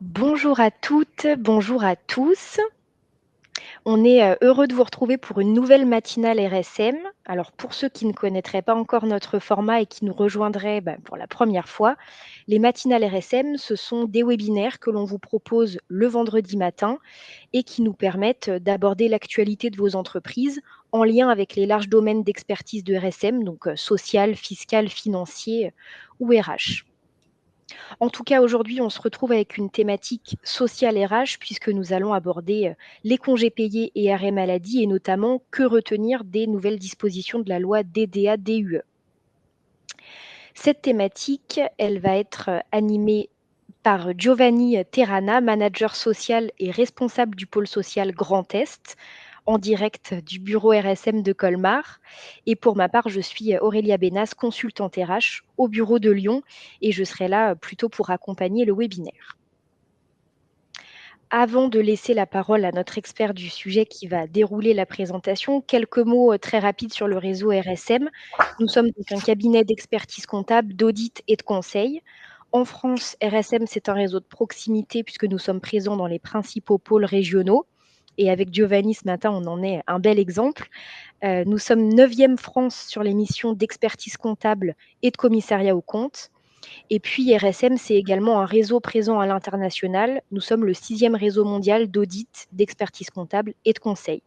Bonjour à toutes, bonjour à tous. On est heureux de vous retrouver pour une nouvelle matinale RSM. Alors pour ceux qui ne connaîtraient pas encore notre format et qui nous rejoindraient pour la première fois, les matinales RSM, ce sont des webinaires que l'on vous propose le vendredi matin et qui nous permettent d'aborder l'actualité de vos entreprises en lien avec les larges domaines d'expertise de RSM, donc social, fiscal, financier ou RH. En tout cas, aujourd'hui, on se retrouve avec une thématique sociale RH puisque nous allons aborder les congés payés et arrêts maladie et notamment que retenir des nouvelles dispositions de la loi DDA-DUE. Cette thématique, elle va être animée par Giovanni Terrana, manager social et responsable du pôle social Grand Est, en direct du bureau RSM de Colmar. Et pour ma part, je suis Aurélia Bénas, consultante RH au bureau de Lyon et je serai là plutôt pour accompagner le webinaire. Avant de laisser la parole à notre expert du sujet qui va dérouler la présentation, quelques mots très rapides sur le réseau RSM. Nous sommes donc un cabinet d'expertise comptable, d'audit et de conseil. En France, RSM, c'est un réseau de proximité puisque nous sommes présents dans les principaux pôles régionaux. Et avec Giovanni ce matin, on en est un bel exemple. Nous sommes 9e France sur les missions d'expertise comptable et de commissariat aux comptes. Et puis RSM, c'est également un réseau présent à l'international. Nous sommes le 6e réseau mondial d'audit, d'expertise comptable et de conseil.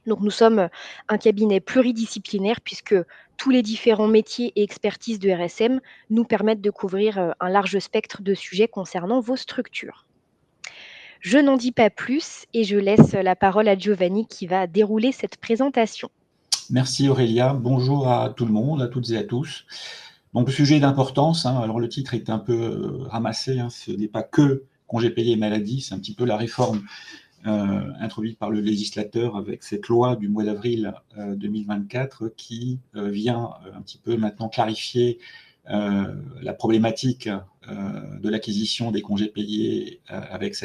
Donc nous sommes un cabinet pluridisciplinaire puisque tous les différents métiers et expertises de RSM nous permettent de couvrir un large spectre de sujets concernant vos structures. Je n'en dis pas plus et je laisse la parole à Giovanni qui va dérouler cette présentation. Merci Aurélia, bonjour à tout le monde, à toutes et à tous. Donc le sujet est d'importance, alors le titre est un peu ramassé, ce n'est pas que congés payés et maladie, c'est un petit peu la réforme introduite par le législateur avec cette loi du mois d'avril 2024 qui vient un petit peu maintenant clarifier la problématique de l'acquisition des congés payés avec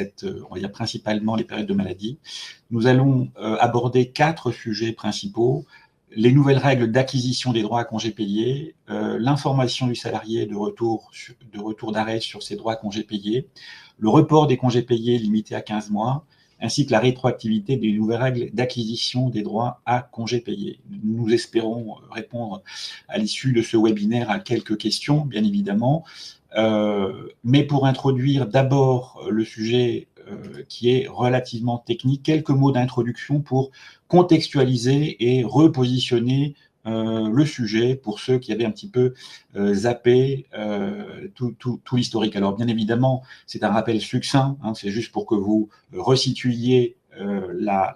on va dire principalement les périodes de maladie. Nous allons aborder 4 sujets principaux: les nouvelles règles d'acquisition des droits à congés payés, l'information du salarié de retour d'arrêt sur ses droits à congés payés, le report des congés payés limité à 15 mois, ainsi que la rétroactivité des nouvelles règles d'acquisition des droits à congés payés. Nous espérons répondre à l'issue de ce webinaire à quelques questions, bien évidemment. Mais pour introduire d'abord le sujet qui est relativement technique, quelques mots d'introduction pour contextualiser et repositionner le sujet pour ceux qui avaient un petit peu zappé tout l'historique. Alors bien évidemment, c'est un rappel succinct, c'est juste pour que vous resituiez la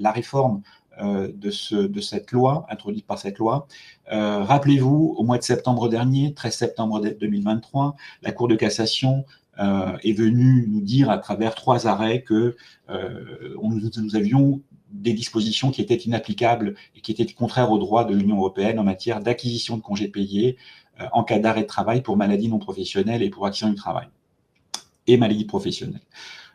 réforme de cette loi, introduite par cette loi. Rappelez-vous, au mois de septembre dernier, 13 septembre 2023, la Cour de cassation est venue nous dire à travers 3 arrêts que nous avions des dispositions qui étaient inapplicables et qui étaient contraires aux droits de l'Union européenne en matière d'acquisition de congés payés en cas d'arrêt de travail pour maladie non professionnelle et pour accident du travail et maladie professionnelle.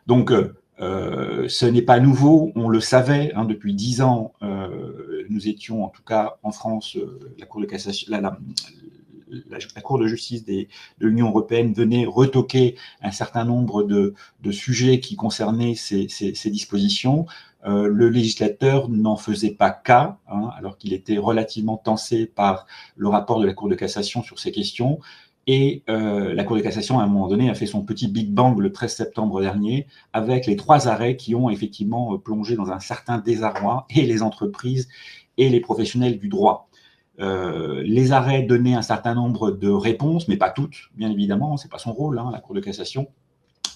Donc, ce n'est pas nouveau, on le savait, depuis 10 ans, nous étions en tout cas en France, la Cour de cassation, la Cour de justice de l'Union européenne venait retoquer un certain nombre de sujets qui concernaient ces dispositions. Le législateur n'en faisait pas cas, alors qu'il était relativement tensé par le rapport de la Cour de cassation sur ces questions. Et la Cour de cassation, à un moment donné, a fait son petit Big Bang le 13 septembre dernier, avec les 3 arrêts qui ont effectivement plongé dans un certain désarroi et les entreprises et les professionnels du droit. Les arrêts donnaient un certain nombre de réponses, mais pas toutes, bien évidemment, ce n'est pas son rôle, la Cour de cassation.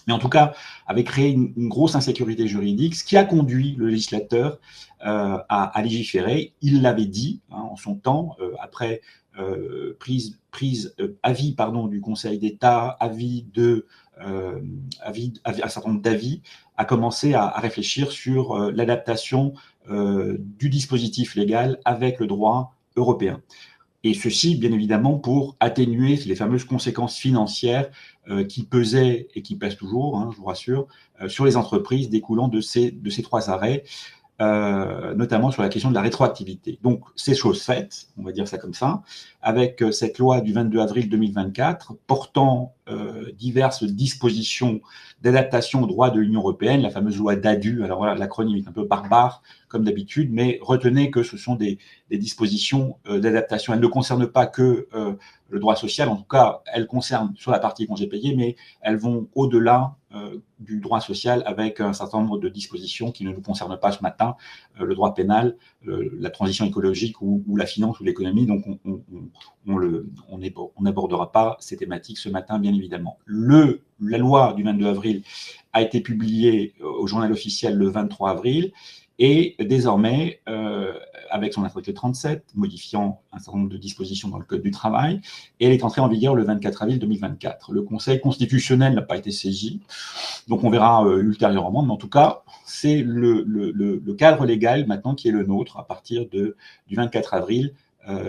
Mais en tout cas, avait créé une grosse insécurité juridique, ce qui a conduit le législateur à légiférer. Il l'avait dit en son temps, après avis du Conseil d'État, un certain nombre d'avis, a commencé à réfléchir sur l'adaptation du dispositif légal avec le droit européen. Et ceci, bien évidemment, pour atténuer les fameuses conséquences financières qui pesaient et qui pèsent toujours, je vous rassure, sur les entreprises découlant de ces 3 arrêts. notamment sur la question de la rétroactivité. Donc, c'est chose faite, on va dire ça comme ça, avec cette loi du 22 avril 2024 portant diverses dispositions d'adaptation au droit de l'Union européenne, la fameuse loi DADU. Alors voilà, l'acronyme est un peu barbare, comme d'habitude, mais retenez que ce sont des dispositions d'adaptation. Elles ne concernent pas que le droit social, en tout cas, elles concernent sur la partie congés payés, mais elles vont au-delà du droit social avec un certain nombre de dispositions qui ne nous concernent pas ce matin, le droit pénal, la transition écologique ou la finance ou l'économie. Donc, on n'abordera pas ces thématiques ce matin, bien évidemment. La loi du 22 avril a été publiée au journal officiel le 23 avril et désormais, avec son article 37, modifiant un certain nombre de dispositions dans le Code du travail, et elle est entrée en vigueur le 24 avril 2024. Le Conseil constitutionnel n'a pas été saisi, donc on verra ultérieurement, mais en tout cas, c'est le cadre légal maintenant qui est le nôtre à partir du 24 avril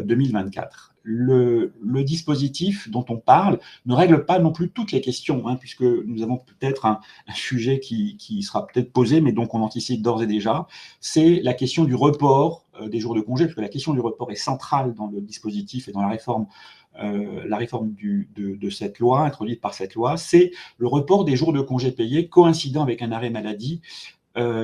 2024. Le dispositif dont on parle ne règle pas non plus toutes les questions, hein, puisque nous avons peut-être un sujet qui sera peut-être posé, mais donc on anticipe d'ores et déjà, c'est la question du report des jours de congé, parce que la question du report est centrale dans le dispositif et dans la réforme de cette loi, introduite par cette loi, c'est le report des jours de congés payés coïncidant avec un arrêt maladie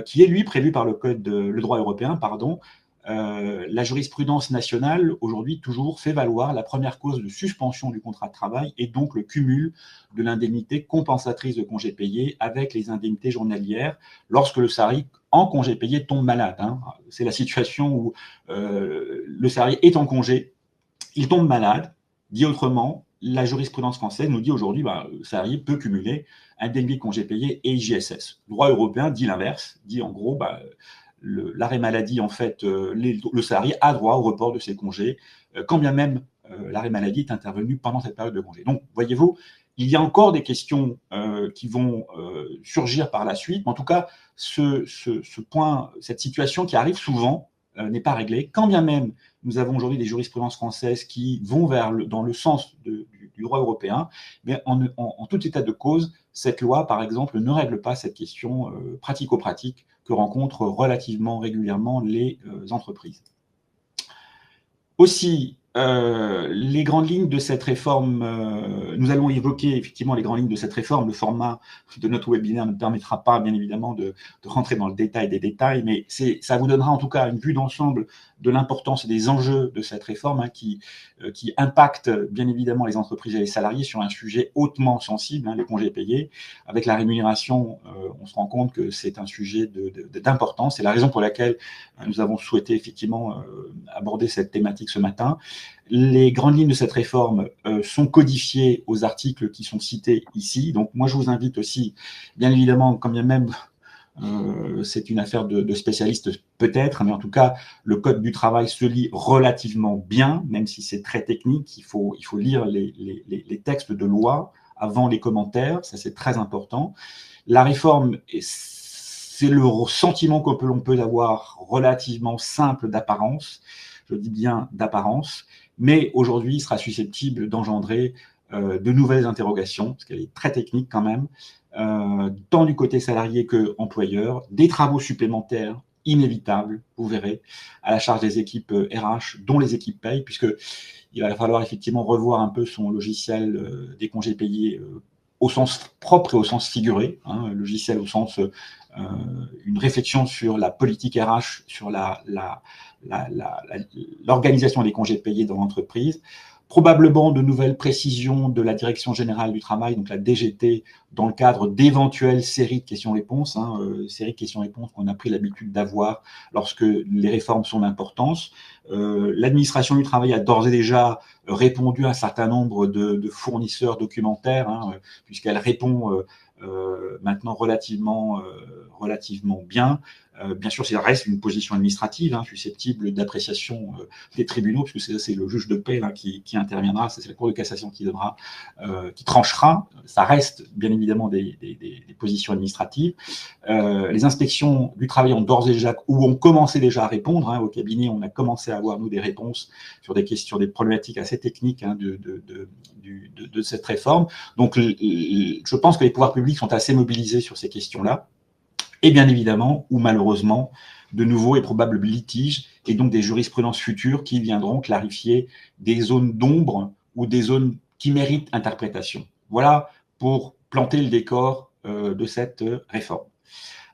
qui est, lui, prévu par le droit européen, pardon. La jurisprudence nationale, aujourd'hui, toujours fait valoir la première cause de suspension du contrat de travail et donc le cumul de l'indemnité compensatrice de congés payés avec les indemnités journalières lorsque le salarié en congé payé tombe malade. Hein. C'est la situation où le salarié est en congé, il tombe malade. Dit autrement, la jurisprudence française nous dit aujourd'hui que le salarié peut cumuler indemnité de congé payé et IJSS. Le droit européen dit l'inverse, dit en gros l'arrêt maladie, en fait, le salarié a droit au report de ses congés, quand bien même l'arrêt maladie est intervenu pendant cette période de congé. Donc, voyez-vous, il y a encore des questions qui vont surgir par la suite. Mais en tout cas, ce point, cette situation qui arrive souvent n'est pas réglée, quand bien même nous avons aujourd'hui des jurisprudences françaises qui vont dans le sens du droit européen, mais en tout état de cause, cette loi, par exemple, ne règle pas cette question pratico-pratique que rencontrent relativement régulièrement les entreprises. Aussi, les grandes lignes de cette réforme, nous allons évoquer effectivement les grandes lignes de cette réforme. Le format de notre webinaire ne permettra pas, bien évidemment, de rentrer dans le détail des détails, mais ça vous donnera en tout cas une vue d'ensemble de l'importance et des enjeux de cette réforme qui impacte bien évidemment les entreprises et les salariés sur un sujet hautement sensible, les congés payés. Avec la rémunération, on se rend compte que c'est un sujet d'importance. C'est la raison pour laquelle nous avons souhaité effectivement aborder cette thématique ce matin. Les grandes lignes de cette réforme sont codifiées aux articles qui sont cités ici. Donc moi, je vous invite aussi, bien évidemment, quand bien même c'est une affaire de spécialistes peut-être, mais en tout cas, le Code du travail se lit relativement bien, même si c'est très technique. Il faut lire les textes de loi avant les commentaires, ça c'est très important. La réforme, c'est le sentiment que l'on peut avoir relativement simple d'apparence, je dis bien d'apparence, mais aujourd'hui, il sera susceptible d'engendrer de nouvelles interrogations, parce qu'elle est très technique quand même, tant du côté salarié que employeur, des travaux supplémentaires inévitables, vous verrez, à la charge des équipes RH, dont les équipes payent, puisqu'il va falloir effectivement revoir un peu son logiciel des congés payés au sens propre et au sens figuré, logiciel au sens une réflexion sur la politique RH, sur l'organisation des congés payés dans l'entreprise, probablement de nouvelles précisions de la Direction générale du travail, donc la DGT, dans le cadre d'éventuelles séries de questions-réponses, séries de questions-réponses qu'on a pris l'habitude d'avoir lorsque les réformes sont d'importance. L'administration du travail a d'ores et déjà répondu à un certain nombre de fournisseurs documentaires, puisqu'elle répond maintenant relativement bien. Bien sûr, ça reste une position administrative, susceptible d'appréciation des tribunaux, puisque c'est le juge de paix qui interviendra, c'est la Cour de cassation qui tranchera. Ça reste bien évidemment des positions administratives. Les inspections du travail ont d'ores et déjà, ou ont commencé déjà à répondre. Au cabinet, on a commencé à avoir, nous, des réponses sur des questions, des problématiques assez techniques de cette réforme. Donc, je pense que les pouvoirs publics sont assez mobilisés sur ces questions-là. et bien évidemment, ou malheureusement, de nouveaux et probables litiges, et donc des jurisprudences futures qui viendront clarifier des zones d'ombre ou des zones qui méritent interprétation. Voilà pour planter le décor de cette réforme.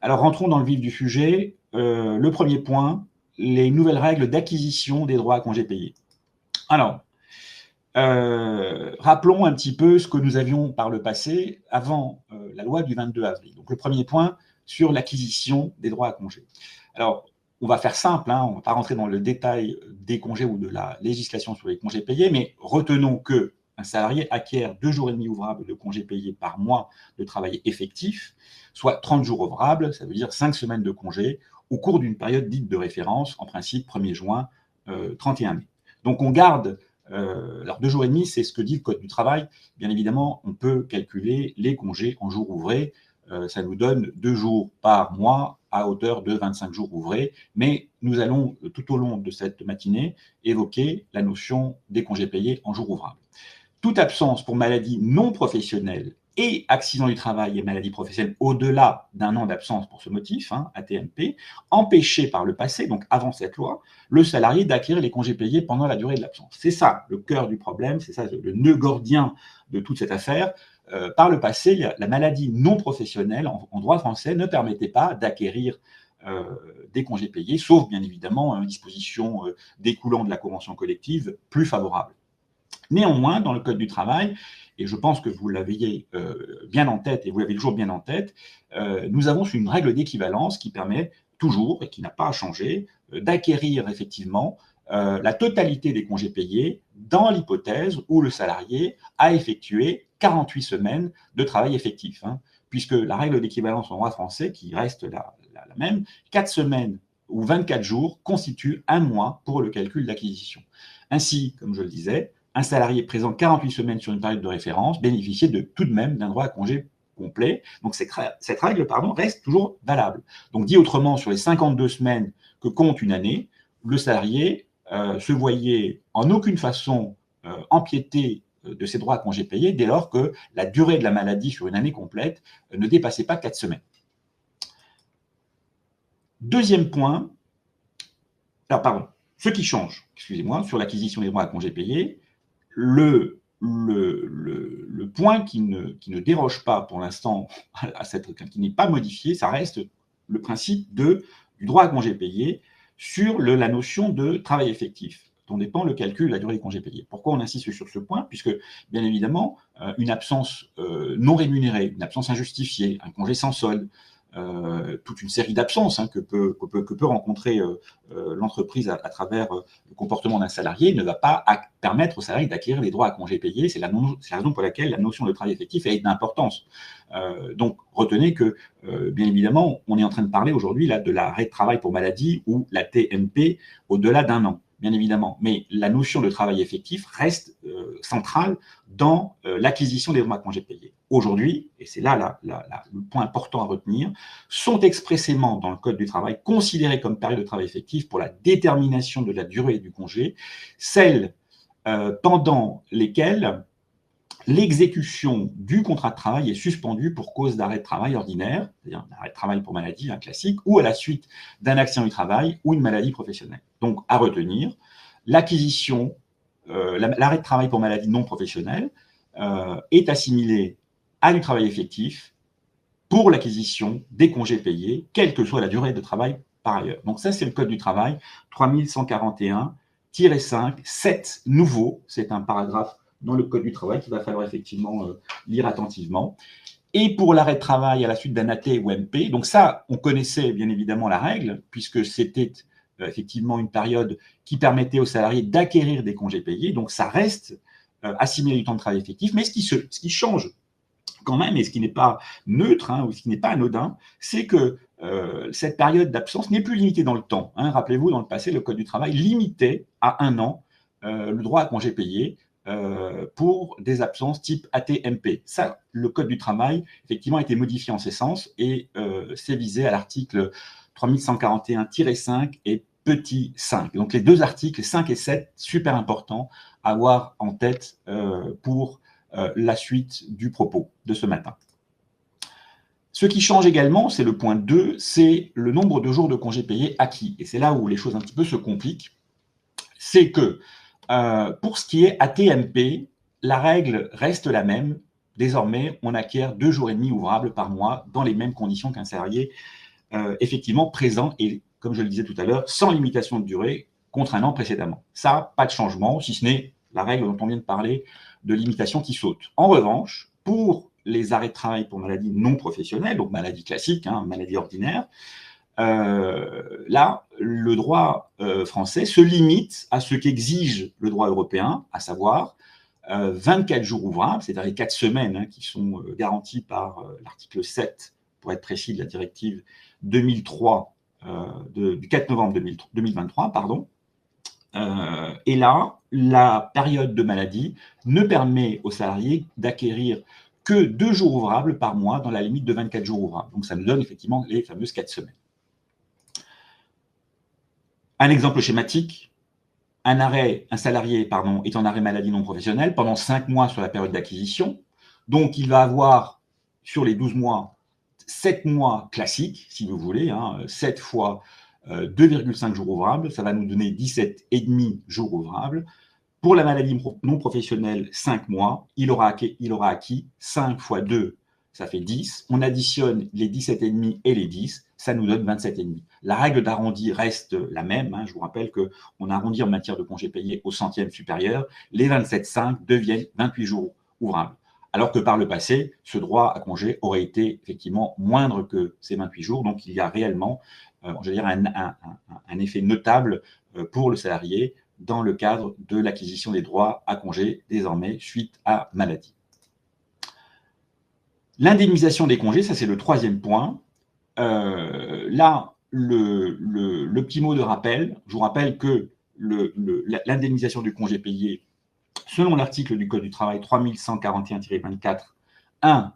Alors rentrons dans le vif du sujet. Le premier point, les nouvelles règles d'acquisition des droits à congés payés. Alors, rappelons un petit peu ce que nous avions par le passé avant la loi du 22 avril. Donc le premier point sur l'acquisition des droits à congés. Alors, on va faire simple, hein, on ne va pas rentrer dans le détail des congés ou de la législation sur les congés payés, mais retenons que un salarié acquiert 2 jours et demi ouvrables de congés payés par mois de travail effectif, soit 30 jours ouvrables, ça veut dire 5 semaines de congés, au cours d'une période dite de référence, en principe 1er juin, 31 mai. Donc on garde, alors 2 jours et demi, c'est ce que dit le Code du travail. Bien évidemment, on peut calculer les congés en jours ouvrés. Ça nous donne 2 jours par mois à hauteur de 25 jours ouvrés. Mais nous allons, tout au long de cette matinée, évoquer la notion des congés payés en jours ouvrables. Toute absence pour maladie non professionnelle et accident du travail et maladie professionnelle au-delà d'1 an d'absence pour ce motif, hein, AT-MP, empêchait par le passé, donc avant cette loi, le salarié d'acquérir les congés payés pendant la durée de l'absence. C'est ça le cœur du problème, c'est ça le nœud gordien de toute cette affaire. Par le passé, la maladie non professionnelle en droit français ne permettait pas d'acquérir des congés payés, sauf bien évidemment une disposition découlant de la convention collective plus favorable. Néanmoins, dans le Code du travail, et je pense que vous l'aviez bien en tête, et vous l'avez toujours bien en tête, nous avons une règle d'équivalence qui permet toujours, et qui n'a pas changé, d'acquérir effectivement la totalité des congés payés dans l'hypothèse où le salarié a effectué 48 semaines de travail effectif, hein, puisque la règle d'équivalence en droit français, qui reste la même, 4 semaines ou 24 jours constituent 1 mois pour le calcul d'acquisition. Ainsi, comme je le disais, un salarié présent 48 semaines sur une période de référence bénéficiait tout de même d'un droit à congé complet. Donc cette règle reste toujours valable. Donc dit autrement, sur les 52 semaines que compte une année, le salarié se voyait en aucune façon empiéter de ses droits à congés payés dès lors que la durée de la maladie sur une année complète ne dépassait pas 4 semaines. Deuxième point, alors pardon, ce qui change, excusez-moi, sur l'acquisition des droits à congés payés, le point qui ne déroge pas pour l'instant, qui n'est pas modifié, ça reste le principe du droit à congé payé sur la notion de travail effectif, dont dépend le calcul de la durée des congés payés. Pourquoi on insiste sur ce point? Puisque, bien évidemment, une absence non rémunérée, une absence injustifiée, un congé sans solde, toute une série d'absences que peut rencontrer l'entreprise à travers le comportement d'un salarié ne va pas permettre au salarié d'acquérir les droits à congés payés. C'est la raison pour laquelle la notion de travail effectif est d'importance. Donc, retenez que, bien évidemment, on est en train de parler aujourd'hui de l'arrêt de travail pour maladie ou la TMP au-delà d'1 an, bien évidemment. Mais la notion de travail effectif reste centrale dans l'acquisition des droits à congés payés. Aujourd'hui, et c'est là le point important à retenir, sont expressément dans le Code du travail considérées comme période de travail effectif pour la détermination de la durée du congé, celles pendant lesquelles l'exécution du contrat de travail est suspendue pour cause d'arrêt de travail ordinaire, c'est-à-dire un arrêt de travail pour maladie, un classique, ou à la suite d'un accident du travail ou une maladie professionnelle. Donc, à retenir, l'acquisition, l'arrêt de travail pour maladie non professionnelle est assimilé à du travail effectif pour l'acquisition des congés payés, quelle que soit la durée de travail par ailleurs. Donc ça, c'est le Code du travail, 3141-5, 7 nouveaux, c'est un paragraphe dans le Code du travail qu'il va falloir effectivement lire attentivement. Et pour l'arrêt de travail à la suite d'un AT ou MP, donc ça, on connaissait bien évidemment la règle, puisque c'était effectivement une période qui permettait aux salariés d'acquérir des congés payés, donc ça reste assimilé du temps de travail effectif, mais ce qui change quand même, et ce qui n'est pas neutre, ou ce qui n'est pas anodin, c'est que cette période d'absence n'est plus limitée dans le temps. Rappelez-vous, dans le passé, le Code du travail limitait à 1 an le droit à congé payé pour des absences type AT-MP. Ça, le Code du travail, effectivement, a été modifié en ce sens et c'est visé à l'article 3141-5 et petit 5. Donc les deux articles, 5 et 7, super importants à avoir en tête pour la suite du propos de ce matin. Ce qui change également, c'est le point 2, c'est le nombre de jours de congés payés acquis. Et c'est là où les choses un petit peu se compliquent. C'est que pour ce qui est ATMP, la règle reste la même. Désormais, on acquiert 2 jours et demi ouvrables par mois dans les mêmes conditions qu'un salarié effectivement présent et, comme je le disais tout à l'heure, sans limitation de durée contre un an précédemment. Ça, pas de changement, si ce n'est la règle dont on vient de parler de limitation qui saute. En revanche, pour les arrêts de travail pour maladies non professionnelles, donc maladies classiques, maladies ordinaires, là, le droit français se limite à ce qu'exige le droit européen, à savoir 24 jours ouvrables, c'est-à-dire les 4 semaines qui sont garanties par l'article 7, pour être précis, de la directive 2003, du 4 novembre 2023, pardon. Et là, la période de maladie ne permet aux salariés d'acquérir que 2 jours ouvrables par mois dans la limite de 24 jours ouvrables. Donc, ça nous donne effectivement les fameuses 4 semaines. Un exemple schématique, un salarié est en arrêt maladie non professionnelle pendant 5 mois sur la période d'acquisition. Donc, il va avoir, sur les 12 mois, 7 mois classiques, si vous voulez, 7 fois 2,5 jours ouvrables, ça va nous donner 17,5 jours ouvrables. Pour la maladie non professionnelle, 5 mois, il aura acquis 5 fois 2, ça fait 10. On additionne les 17,5 et les 10, ça nous donne 27,5. La règle d'arrondi reste la même. Je vous rappelle qu'on arrondit en matière de congés payés au centième supérieur. Les 27,5 deviennent 28 jours ouvrables. Alors que par le passé, ce droit à congé aurait été effectivement moindre que ces 28 jours. Donc, il y a réellement un effet notable pour le salarié dans le cadre de l'acquisition des droits à congé désormais suite à maladie. L'indemnisation des congés, ça c'est le troisième point. Là, le petit mot de rappel, je vous rappelle que l'indemnisation du congé payé, selon l'article du Code du travail 3141-24, 1,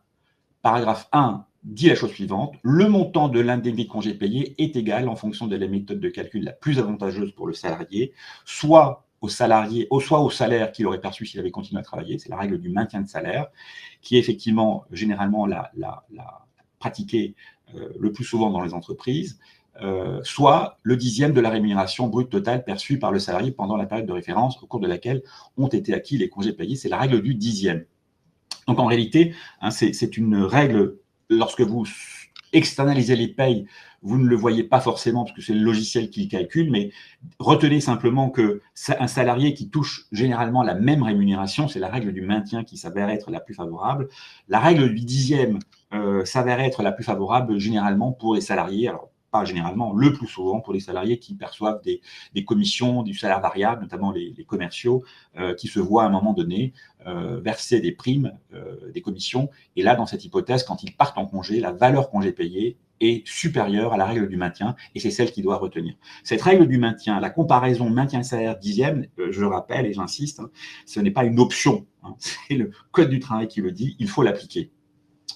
paragraphe 1, dit la chose suivante: le montant de l'indemnité de congé payé est égal en fonction de la méthode de calcul la plus avantageuse pour le salarié, soit au salaire qu'il aurait perçu s'il avait continué à travailler. C'est la règle du maintien de salaire, qui est effectivement généralement la pratiquée le plus souvent dans les entreprises, soit le 10e de la rémunération brute totale perçue par le salarié pendant la période de référence au cours de laquelle ont été acquis les congés payés. C'est la règle du 10e. Donc en réalité, c'est une règle, lorsque vous externalisez les payes, vous ne le voyez pas forcément parce que c'est le logiciel qui le calcule, mais retenez simplement qu'un salarié qui touche généralement la même rémunération, c'est la règle du maintien qui s'avère être la plus favorable. La règle du 10e s'avère être la plus favorable généralement pour les salariés, alors pas généralement, le plus souvent pour les salariés qui perçoivent des commissions, du salaire variable, notamment les commerciaux, qui se voient à un moment donné verser des primes, des commissions. Et là, dans cette hypothèse, quand ils partent en congé, la valeur congé payé est supérieure à la règle du maintien, et c'est celle qu'il doit retenir. Cette règle du maintien, la comparaison maintien-salaire 10e, je le rappelle et j'insiste, ce n'est pas une option, c'est le Code du travail qui le dit, il faut l'appliquer.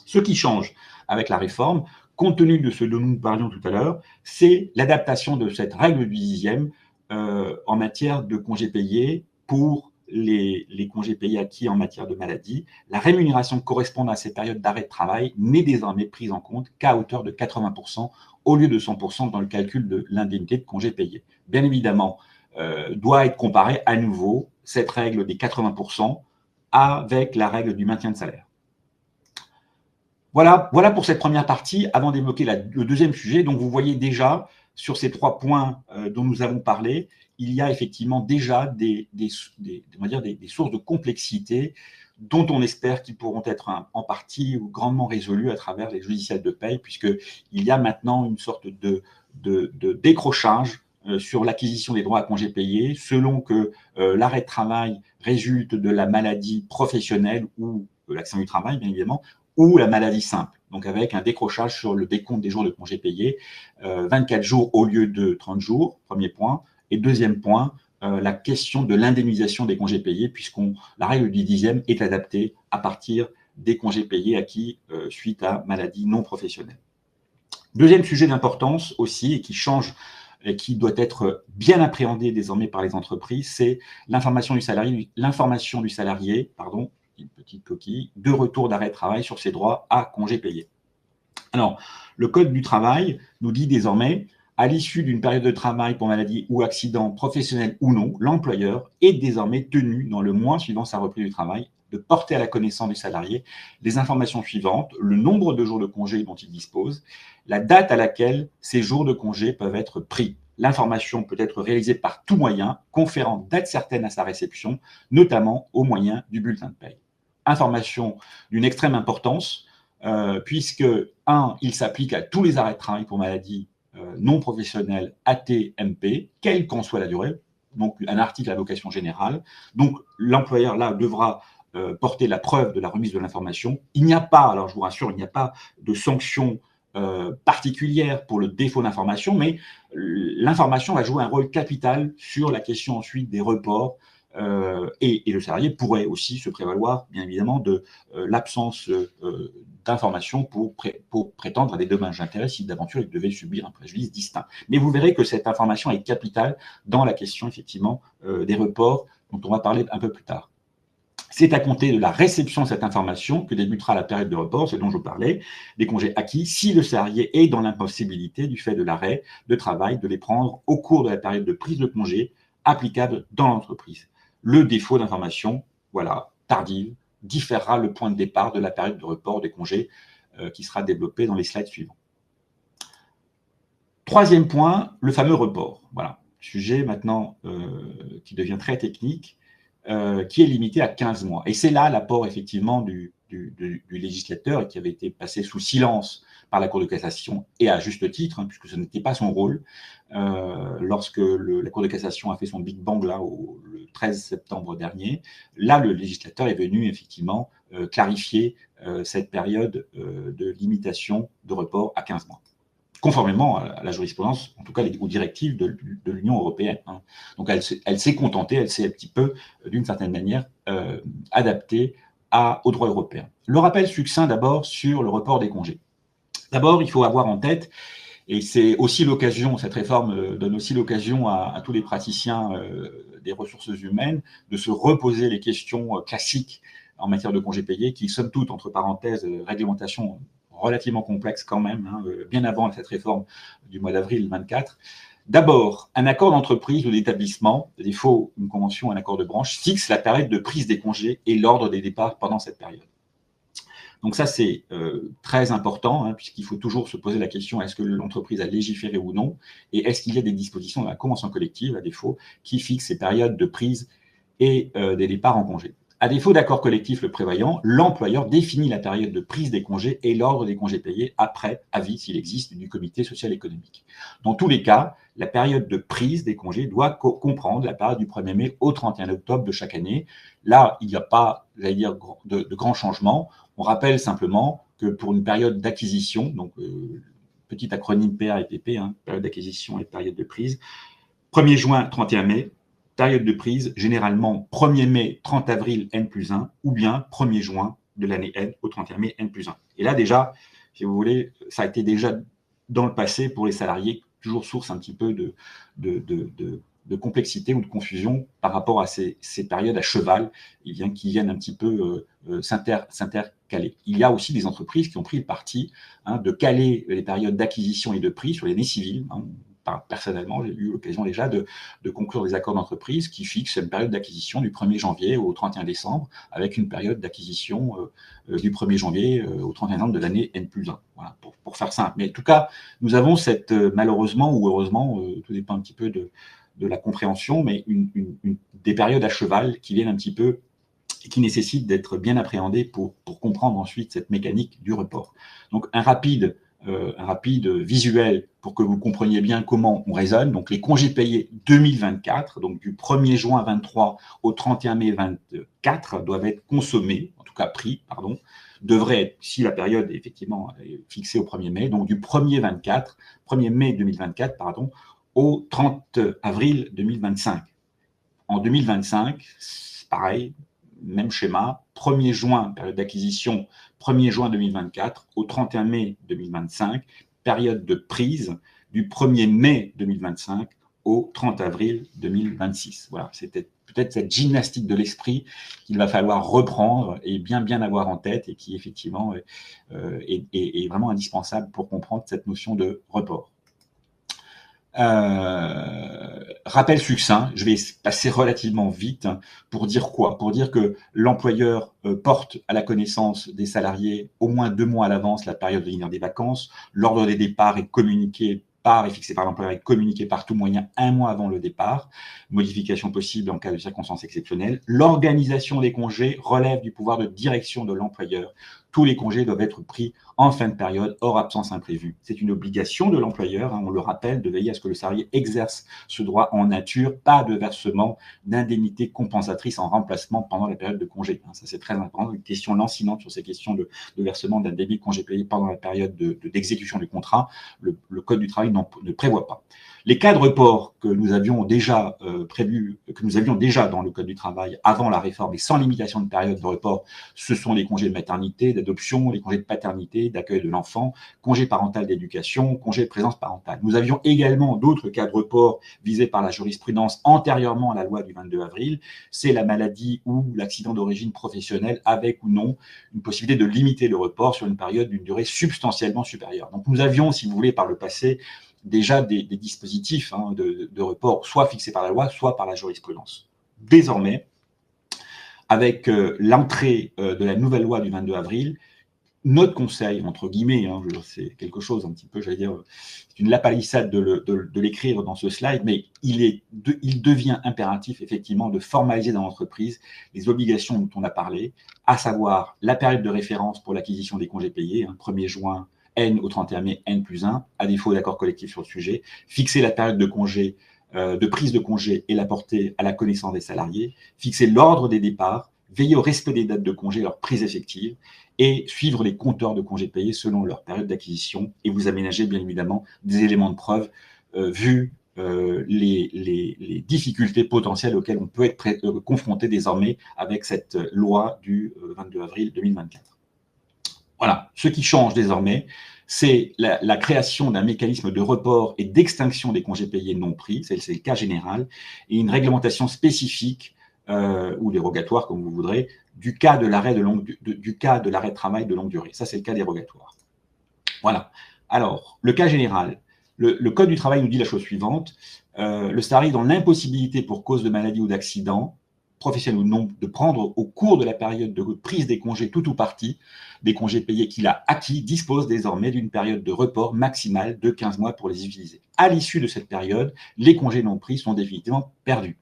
Ce qui change avec la réforme, compte tenu de ce dont nous parlions tout à l'heure, c'est l'adaptation de cette règle du 10e en matière de congés payés pour les congés payés acquis en matière de maladie. La rémunération correspondant à ces périodes d'arrêt de travail n'est désormais prise en compte qu'à hauteur de 80% au lieu de 100% dans le calcul de l'indemnité de congés payés. Bien évidemment, doit être comparée à nouveau cette règle des 80% avec la règle du maintien de salaire. Voilà pour cette première partie, avant d'évoquer le deuxième sujet. Donc, vous voyez déjà, sur ces 3 points dont nous avons parlé, il y a effectivement déjà des sources de complexité dont on espère qu'ils pourront être en partie ou grandement résolus à travers les logiciels de paye, puisqu'il y a maintenant une sorte de décrochage sur l'acquisition des droits à congés payés, selon que l'arrêt de travail résulte de la maladie professionnelle ou de l'accident du travail, bien évidemment, ou la maladie simple, donc avec un décrochage sur le décompte des jours de congés payés, 24 jours au lieu de 30 jours, premier point. Et deuxième point, la question de l'indemnisation des congés payés, la règle du 10e est adaptée à partir des congés payés acquis suite à maladie non professionnelle. Deuxième sujet d'importance aussi, et qui change, et qui doit être bien appréhendé désormais par les entreprises, c'est l'information du salarié, une petite coquille, de retour d'arrêt de travail sur ses droits à congés payés. Alors, le Code du travail nous dit désormais, à l'issue d'une période de travail pour maladie ou accident professionnel ou non, l'employeur est désormais tenu, dans le mois suivant sa reprise du travail, de porter à la connaissance du salarié les informations suivantes: le nombre de jours de congé dont il dispose, la date à laquelle ces jours de congé peuvent être pris. L'information peut être réalisée par tout moyen, conférant date certaine à sa réception, notamment au moyen du bulletin de paye. Information d'une extrême importance, puisque, il s'applique à tous les arrêts de travail pour maladie non professionnelle AT-MP, quelle qu'en soit la durée, donc un article à vocation générale. Donc l'employeur, là, devra porter la preuve de la remise de l'information. Il n'y a pas, alors je vous rassure, il n'y a pas de sanction particulière pour le défaut d'information, mais l'information va jouer un rôle capital sur la question ensuite des reports, et le salarié pourrait aussi se prévaloir, bien évidemment, de l'absence d'informations pour prétendre à des dommages d'intérêt si d'aventure il devait subir un préjudice distinct. Mais vous verrez que cette information est capitale dans la question, effectivement, des reports dont on va parler un peu plus tard. C'est à compter de la réception de cette information que débutera la période de report, ce dont je parlais, des congés acquis, si le salarié est dans l'impossibilité, du fait de l'arrêt de travail, de les prendre au cours de la période de prise de congé applicable dans l'entreprise. Le défaut d'information, voilà, tardive, différera le point de départ de la période de report des congés qui sera développé dans les slides suivants. Troisième point, le fameux report. Voilà, sujet maintenant qui devient très technique, qui est limité à 15 mois. Et c'est là l'apport effectivement du législateur, et qui avait été passé sous silence par la Cour de cassation, et à juste titre, puisque ce n'était pas son rôle, lorsque la Cour de cassation a fait son Big Bang là, le 13 septembre dernier. Là, le législateur est venu effectivement clarifier cette période de limitation de report à 15 mois, conformément à la jurisprudence, en tout cas aux directives de l'Union européenne. Donc elle s'est contentée, elle s'est un petit peu, d'une certaine manière, adaptée au droit européen. Le rappel succinct d'abord sur le report des congés. D'abord, il faut avoir en tête, et c'est aussi l'occasion, cette réforme donne aussi l'occasion à tous les praticiens des ressources humaines de se reposer les questions classiques en matière de congés payés, qui, somme toute, entre parenthèses, réglementation relativement complexe quand même, bien avant cette réforme du mois d'avril 24. D'abord, un accord d'entreprise ou d'établissement, à défaut une convention, un accord de branche, fixe la période de prise des congés et l'ordre des départs pendant cette période. Donc ça, c'est très important, puisqu'il faut toujours se poser la question, est-ce que l'entreprise a légiféré ou non, et est-ce qu'il y a des dispositions dans la convention collective, à défaut, qui fixent ces périodes de prise et des départs en congé. À défaut d'accord collectif le prévoyant, l'employeur définit la période de prise des congés et l'ordre des congés payés après avis, s'il existe, du comité social économique. Dans tous les cas, la période de prise des congés doit comprendre la période du 1er mai au 31 octobre de chaque année. Là, il n'y a pas, j'allais dire, de grands changements. On rappelle simplement que pour une période d'acquisition, donc petit acronyme PA et PP, période d'acquisition et période de prise, 1er juin, 31 mai, période de prise, généralement 1er mai, 30 avril, N+1, ou bien 1er juin de l'année N au 31 mai, N+1. Et là, déjà, si vous voulez, ça a été déjà dans le passé pour les salariés, toujours source un petit peu de complexité ou de confusion par rapport à ces périodes à cheval qui viennent un petit peu s'intercaler. Il y a aussi des entreprises qui ont pris le parti de caler les périodes d'acquisition et de prix sur les années civiles. Personnellement, j'ai eu l'occasion déjà de conclure des accords d'entreprise qui fixent une période d'acquisition du 1er janvier au 31 décembre, avec une période d'acquisition du 1er janvier au 31 décembre de l'année N+1. Voilà, pour faire simple. Mais en tout cas, nous avons malheureusement ou heureusement, tout dépend un petit peu de la compréhension, mais des périodes à cheval qui viennent un petit peu et qui nécessitent d'être bien appréhendées pour comprendre ensuite cette mécanique du report. Donc un rapide visuel pour que vous compreniez bien comment on raisonne. Donc les congés payés 2024, donc du 1er juin 23 au 31 mai 24, doivent être consommés, en tout cas pris, devraient être, si la période effectivement est fixée au 1er mai, donc du 1er mai 2024, au 30 avril 2025. En 2025, c'est pareil, même schéma, 1er juin, période d'acquisition, 1er juin 2024 au 31 mai 2025, période de prise du 1er mai 2025 au 30 avril 2026. Voilà, c'était peut-être cette gymnastique de l'esprit qu'il va falloir reprendre et bien avoir en tête et qui effectivement est vraiment indispensable pour comprendre cette notion de report. Rappel succinct, je vais passer relativement vite pour dire quoi? Pour dire que l'employeur porte à la connaissance des salariés au moins 2 mois à l'avance la période de venir des vacances. L'ordre des départs est communiqué et fixé par l'employeur et communiqué par tout moyen 1 mois avant le départ. Modification possible en cas de circonstances exceptionnelles. L'organisation des congés relève du pouvoir de direction de l'employeur. Tous les congés doivent être pris en fin de période, hors absence imprévue. C'est une obligation de l'employeur, on le rappelle, de veiller à ce que le salarié exerce ce droit en nature, pas de versement d'indemnité compensatrice en remplacement pendant la période de congé. Ça, c'est très important. Une question lancinante sur ces questions de versement d'indemnité de congé payé pendant la période d'exécution du contrat. Le Code du travail ne prévoit pas. Les cas de report que nous avions déjà dans le Code du travail avant la réforme et sans limitation de période de report, ce sont les congés de maternité, d'adoption, les congés de paternité, d'accueil de l'enfant, congé parental d'éducation, congé de présence parentale. Nous avions également d'autres cas de report visés par la jurisprudence antérieurement à la loi du 22 avril. C'est la maladie ou l'accident d'origine professionnelle avec ou non une possibilité de limiter le report sur une période d'une durée substantiellement supérieure. Donc nous avions, si vous voulez, par le passé, déjà des dispositifs de report, soit fixés par la loi, soit par la jurisprudence. Désormais, avec l'entrée de la nouvelle loi du 22 avril, notre conseil, entre guillemets, c'est quelque chose un petit peu, j'allais dire, c'est une lapalissade de l'écrire dans ce slide, mais il devient impératif, effectivement, de formaliser dans l'entreprise les obligations dont on a parlé, à savoir la période de référence pour l'acquisition des congés payés, 1er juin, N au 31 mai, N+1, à défaut d'accord collectif sur le sujet, fixer la période de congé, de prise de congé et la porter à la connaissance des salariés, fixer l'ordre des départs, veiller au respect des dates de congé, leur prise effective, et suivre les compteurs de congés payés selon leur période d'acquisition, et vous aménager bien évidemment des éléments de preuve vu les difficultés potentielles auxquelles on peut être confronté désormais avec cette loi du 22 avril 2024. Voilà, ce qui change désormais, c'est la création d'un mécanisme de report et d'extinction des congés payés non pris, c'est le cas général, et une réglementation spécifique ou dérogatoire, comme vous voudrez, du cas de l'arrêt de travail de longue durée. Ça, c'est le cas dérogatoire. Voilà. Alors, le cas général, le Code du travail nous dit la chose suivante. Le salarié dans l'impossibilité pour cause de maladie ou d'accident, professionnel ou non, de prendre au cours de la période de prise des congés tout ou partie des congés payés qu'il a acquis, dispose désormais d'une période de report maximale de 15 mois pour les utiliser. À l'issue de cette période, les congés non pris sont définitivement perdus.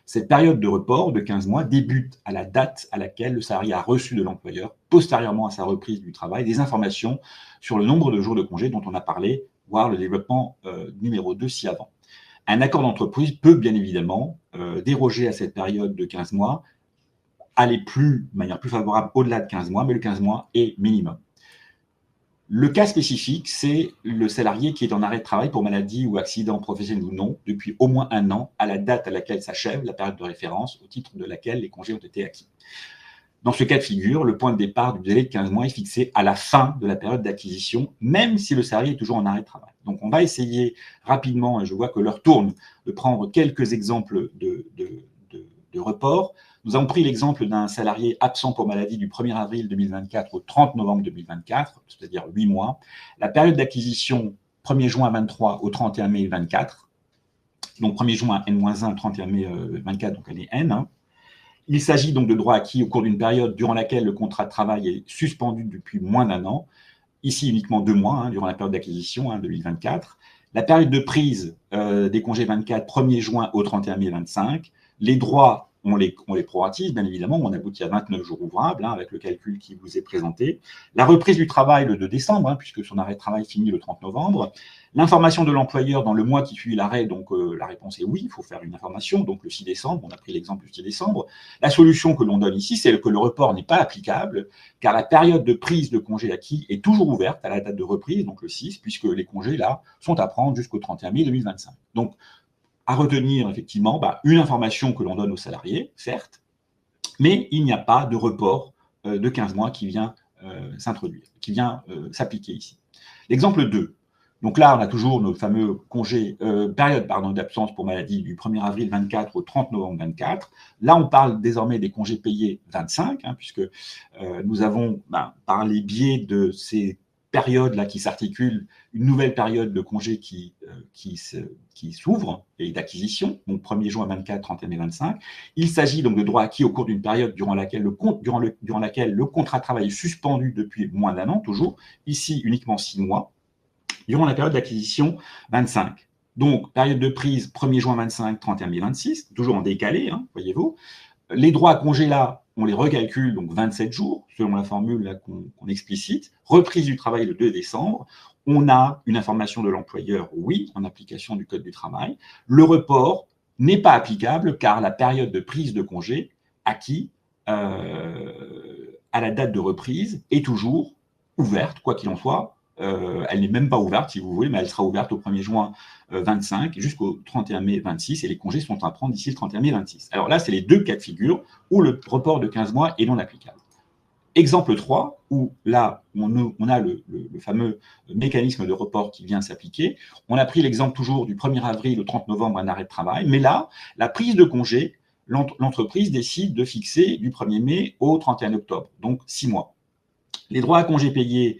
Cette période de report de 15 mois débute à la date à laquelle le salarié a reçu de l'employeur, postérieurement à sa reprise du travail, des informations sur le nombre de jours de congés dont on a parlé, voire le développement numéro 2 ci-avant. Un accord d'entreprise peut bien évidemment déroger à cette période de 15 mois, aller de manière plus favorable au-delà de 15 mois, mais le 15 mois est minimum. Le cas spécifique, c'est le salarié qui est en arrêt de travail pour maladie ou accident professionnel ou non depuis au moins 1 an à la date à laquelle s'achève la période de référence au titre de laquelle les congés ont été acquis. Dans ce cas de figure, le point de départ du délai de 15 mois est fixé à la fin de la période d'acquisition, même si le salarié est toujours en arrêt de travail. Donc, on va essayer rapidement, et je vois que l'heure tourne, de prendre quelques exemples de report. Nous avons pris l'exemple d'un salarié absent pour maladie du 1er avril 2024 au 30 novembre 2024, c'est-à-dire 8 mois. La période d'acquisition, 1er juin 23 au 31 mai 24. Donc, 1er juin N-1, 31 mai 24, donc elle est N. Il s'agit donc de droits acquis au cours d'une période durant laquelle le contrat de travail est suspendu depuis moins d'1 an. Ici, uniquement 2 mois, durant la période d'acquisition, 2024. La période de prise des congés 24, 1er juin au 31 mai 25. Les droits, on les proratise, bien évidemment. On aboutit à 29 jours ouvrables, avec le calcul qui vous est présenté. La reprise du travail le 2 décembre, puisque son arrêt de travail finit le 30 novembre. L'information de l'employeur dans le mois qui suit l'arrêt, donc la réponse est oui, il faut faire une information, donc le 6 décembre, on a pris l'exemple du 6 décembre. La solution que l'on donne ici, c'est que le report n'est pas applicable, car la période de prise de congé acquis est toujours ouverte à la date de reprise, donc le 6, puisque les congés, là, sont à prendre jusqu'au 31 mai 2025. Donc, à retenir, effectivement, une information que l'on donne aux salariés, certes, mais il n'y a pas de report de 15 mois qui vient s'introduire, qui vient s'appliquer ici. L'exemple 2. Donc là, on a toujours nos fameux périodes d'absence pour maladie du 1er avril 24 au 30 novembre 24. Là, on parle désormais des congés payés 25, puisque nous avons, par les biais de ces périodes-là qui s'articulent, une nouvelle période de congés qui s'ouvre et d'acquisition, donc 1er juin 24, 31 mai 25. Il s'agit donc de droits acquis au cours d'une période durant laquelle le contrat de travail est suspendu depuis moins d'un an, toujours, ici uniquement 6 mois, durant la période d'acquisition 25. Donc, période de prise 1er juin 25, 31 mai 26, toujours en décalé, voyez-vous. Les droits à congé là, on les recalcule, donc 27 jours, selon la formule qu'on explicite. Reprise du travail le 2 décembre. On a une information de l'employeur, oui, en application du Code du travail. Le report n'est pas applicable car la période de prise de congé acquis à la date de reprise est toujours ouverte, quoi qu'il en soit. Elle n'est même pas ouverte, si vous voulez, mais elle sera ouverte au 1er juin 25 jusqu'au 31 mai 26, et les congés sont à prendre d'ici le 31 mai 26. Alors là, c'est les deux cas de figure où le report de 15 mois est non applicable. Exemple 3, où là, on a le fameux mécanisme de report qui vient s'appliquer. On a pris l'exemple toujours du 1er avril au 30 novembre, un arrêt de travail, mais là, la prise de congé, l'entreprise décide de fixer du 1er mai au 31 octobre, donc 6 mois. Les droits à congés payés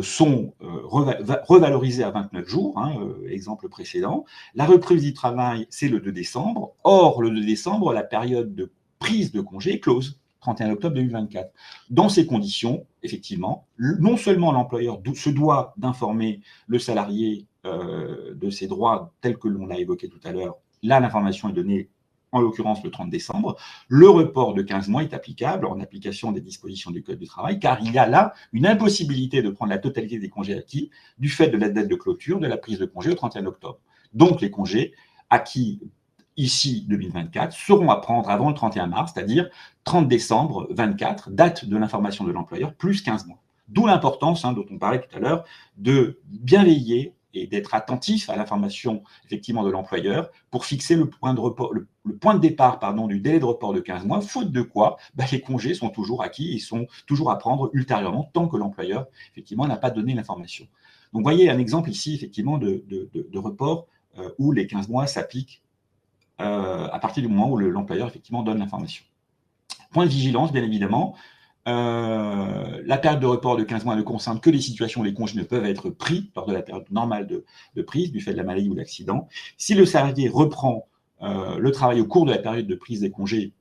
sont revalorisés à 29 jours, exemple précédent. La reprise du travail, c'est le 2 décembre. Or, le 2 décembre, la période de prise de congé est close, 31 octobre 2024. Dans ces conditions, effectivement, non seulement l'employeur se doit d'informer le salarié de ses droits tels que l'on l'a évoqué tout à l'heure, là, l'information est donnée en l'occurrence le 30 décembre, le report de 15 mois est applicable en application des dispositions du Code du travail, car il y a là une impossibilité de prendre la totalité des congés acquis du fait de la date de clôture de la prise de congé au 31 octobre. Donc les congés acquis ici 2024 seront à prendre avant le 31 mars, c'est-à-dire 30 décembre 24, date de l'information de l'employeur, plus 15 mois. D'où l'importance, dont on parlait tout à l'heure, de bien veiller et d'être attentif à l'information effectivement de l'employeur pour fixer le point de départ du délai de report de 15 mois, faute de quoi les congés sont toujours acquis et sont toujours à prendre ultérieurement tant que l'employeur effectivement n'a pas donné l'information. Donc vous voyez un exemple ici effectivement de report où les 15 mois s'appliquent à partir du moment où l'employeur effectivement donne l'information. Point de vigilance, bien évidemment. La période de report de 15 mois ne concerne que les situations où les congés ne peuvent être pris lors de la période normale de prise, du fait de la maladie ou de l'accident. Si le salarié reprend le travail au cours de la période de prise des congés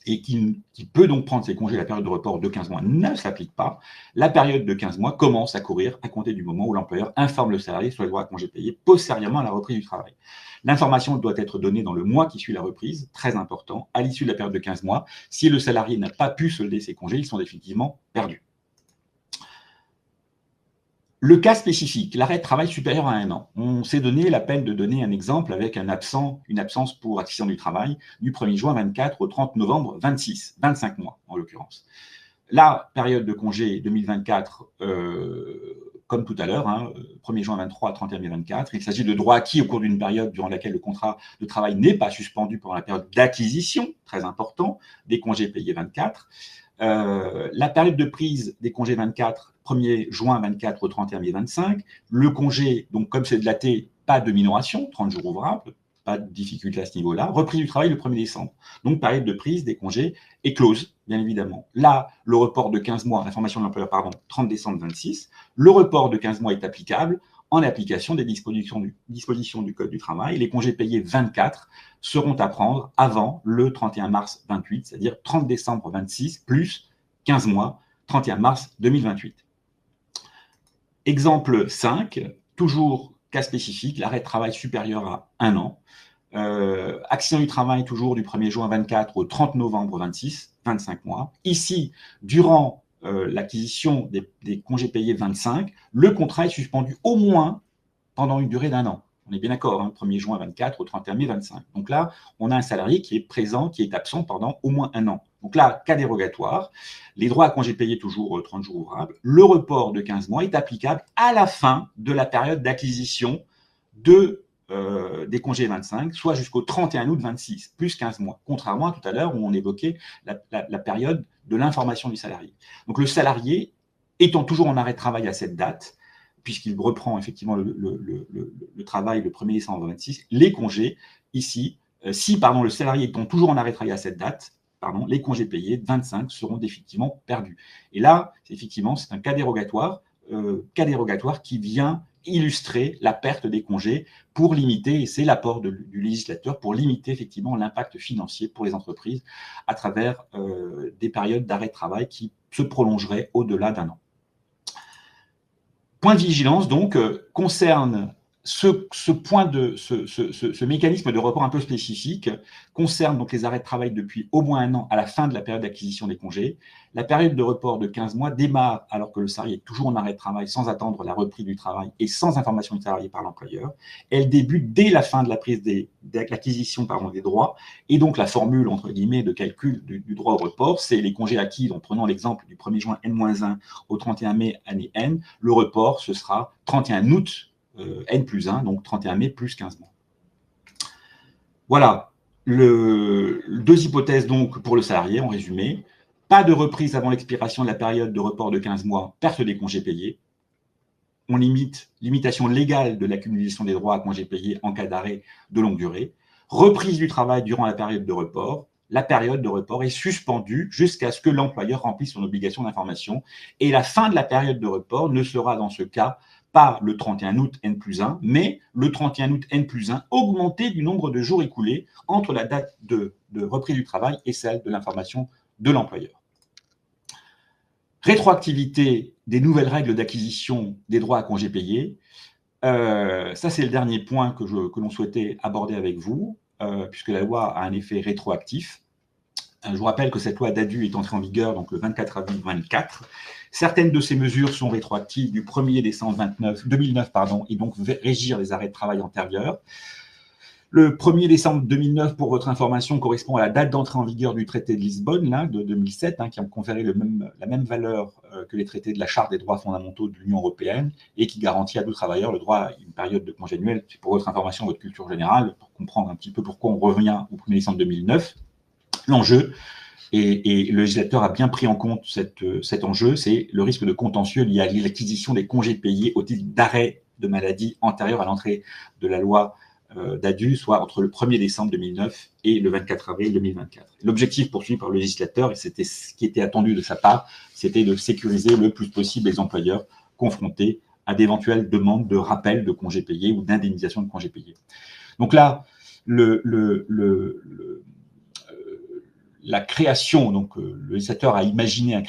et qui peut donc prendre ses congés, la période de report de 15 mois ne s'applique pas. La période de 15 mois commence à courir à compter du moment où l'employeur informe le salarié sur les droits à congés payés postérieurement à la reprise du travail. L'information doit être donnée dans le mois qui suit la reprise, très important, à l'issue de la période de 15 mois. Si le salarié n'a pas pu solder ses congés, ils sont définitivement perdus. Le cas spécifique, l'arrêt de travail supérieur à 1 an. On s'est donné la peine de donner un exemple avec une absence pour accident du travail du 1er juin 24 au 30 novembre 26, 25 mois en l'occurrence. La période de congé 2024, comme tout à l'heure, 1er juin 23 à 31 mai 24, il s'agit de droits acquis au cours d'une période durant laquelle le contrat de travail n'est pas suspendu pendant la période d'acquisition, très important, des congés payés 24. La période de prise des congés 24, 1er juin 24 au 31 mai 25. Le congé, donc comme c'est dilaté, pas de minoration, 30 jours ouvrables, pas de difficulté à ce niveau-là. Reprise du travail le 1er décembre. Donc période de prise des congés est close, bien évidemment. Là, le report de 15 mois, l'information de l'employeur, 30 décembre 26. Le report de 15 mois est applicable en application des dispositions du Code du travail. Les congés payés 24 seront à prendre avant le 31 mars 28, c'est-à-dire 30 décembre 26 plus 15 mois, 31 mars 2028. Exemple 5, toujours cas spécifique, l'arrêt de travail supérieur à 1 an. Accident du travail toujours du 1er juin 24 au 30 novembre 26, 25 mois. Ici, durant l'acquisition des congés payés 25, le contrat est suspendu au moins pendant une durée d'1 an. On est bien d'accord, 1er juin 24 au 31 mai 25. Donc là, on a un salarié qui est présent, qui est absent pendant au moins 1 an. Donc là, cas dérogatoire, les droits à congés payés toujours 30 jours ouvrables. Le report de 15 mois est applicable à la fin de la période d'acquisition des congés 25, soit jusqu'au 31 août 26, plus 15 mois, contrairement à tout à l'heure où on évoquait la période de l'information du salarié. Donc le salarié, étant toujours en arrêt de travail à cette date, puisqu'il reprend effectivement le travail le 1er décembre 2026, les congés, ici, si le salarié étant toujours en arrêt de travail à cette date, les congés payés, 25, seront définitivement perdus. Et là, effectivement, c'est un cas dérogatoire qui vient illustrer la perte des congés pour limiter, et c'est l'apport du législateur, pour limiter effectivement l'impact financier pour les entreprises à travers des périodes d'arrêt de travail qui se prolongeraient au-delà d'un an. Point de vigilance, donc, concerne ce mécanisme de report un peu spécifique concerne donc les arrêts de travail depuis au moins un an à la fin de la période d'acquisition des congés. La période de report de 15 mois démarre alors que le salarié est toujours en arrêt de travail sans attendre la reprise du travail et sans information du salarié par l'employeur. Elle débute dès la fin de la prise de l'acquisition des droits, et donc la formule entre guillemets de calcul du droit au report, c'est les congés acquis. Donc prenons l'exemple du 1er juin N-1 au 31 mai année N, le report ce sera 31 août N+1, donc 31 mai plus 15 mois. Voilà, deux hypothèses donc pour le salarié, en résumé. Pas de reprise avant l'expiration de la période de report de 15 mois, perte des congés payés. On limitation légale de l'accumulation des droits à congés payés en cas d'arrêt de longue durée. Reprise du travail durant la période de report. La période de report est suspendue jusqu'à ce que l'employeur remplisse son obligation d'information. Et la fin de la période de report ne sera dans ce cas pas le 31 août N+1, mais le 31 août N+1 augmenté du nombre de jours écoulés entre la date de reprise du travail et celle de l'information de l'employeur. Rétroactivité des nouvelles règles d'acquisition des droits à congés payés. Ça, c'est le dernier point que l'on souhaitait aborder avec vous, puisque la loi a un effet rétroactif. Je vous rappelle que cette loi DADU est entrée en vigueur donc, le 24 avril 2024. Certaines de ces mesures sont rétroactives du 1er décembre 2009 et donc régir les arrêts de travail antérieurs. Le 1er décembre 2009, pour votre information, correspond à la date d'entrée en vigueur du traité de Lisbonne là, de 2007, qui a conféré la même valeur que les traités de la Charte des droits fondamentaux de l'Union européenne et qui garantit à tout travailleur le droit à une période de congé annuel. C'est pour votre information, votre culture générale, pour comprendre un petit peu pourquoi on revient au 1er décembre 2009. L'enjeu, et le législateur a bien pris en compte cet enjeu, c'est le risque de contentieux lié à l'acquisition des congés payés au titre d'arrêt de maladie antérieur à l'entrée de la loi DADU, soit entre le 1er décembre 2009 et le 24 avril 2024. L'objectif poursuivi par le législateur, et c'était ce qui était attendu de sa part, c'était de sécuriser le plus possible les employeurs confrontés à d'éventuelles demandes de rappel de congés payés ou d'indemnisation de congés payés. Donc là, la création, donc le législateur a imaginé un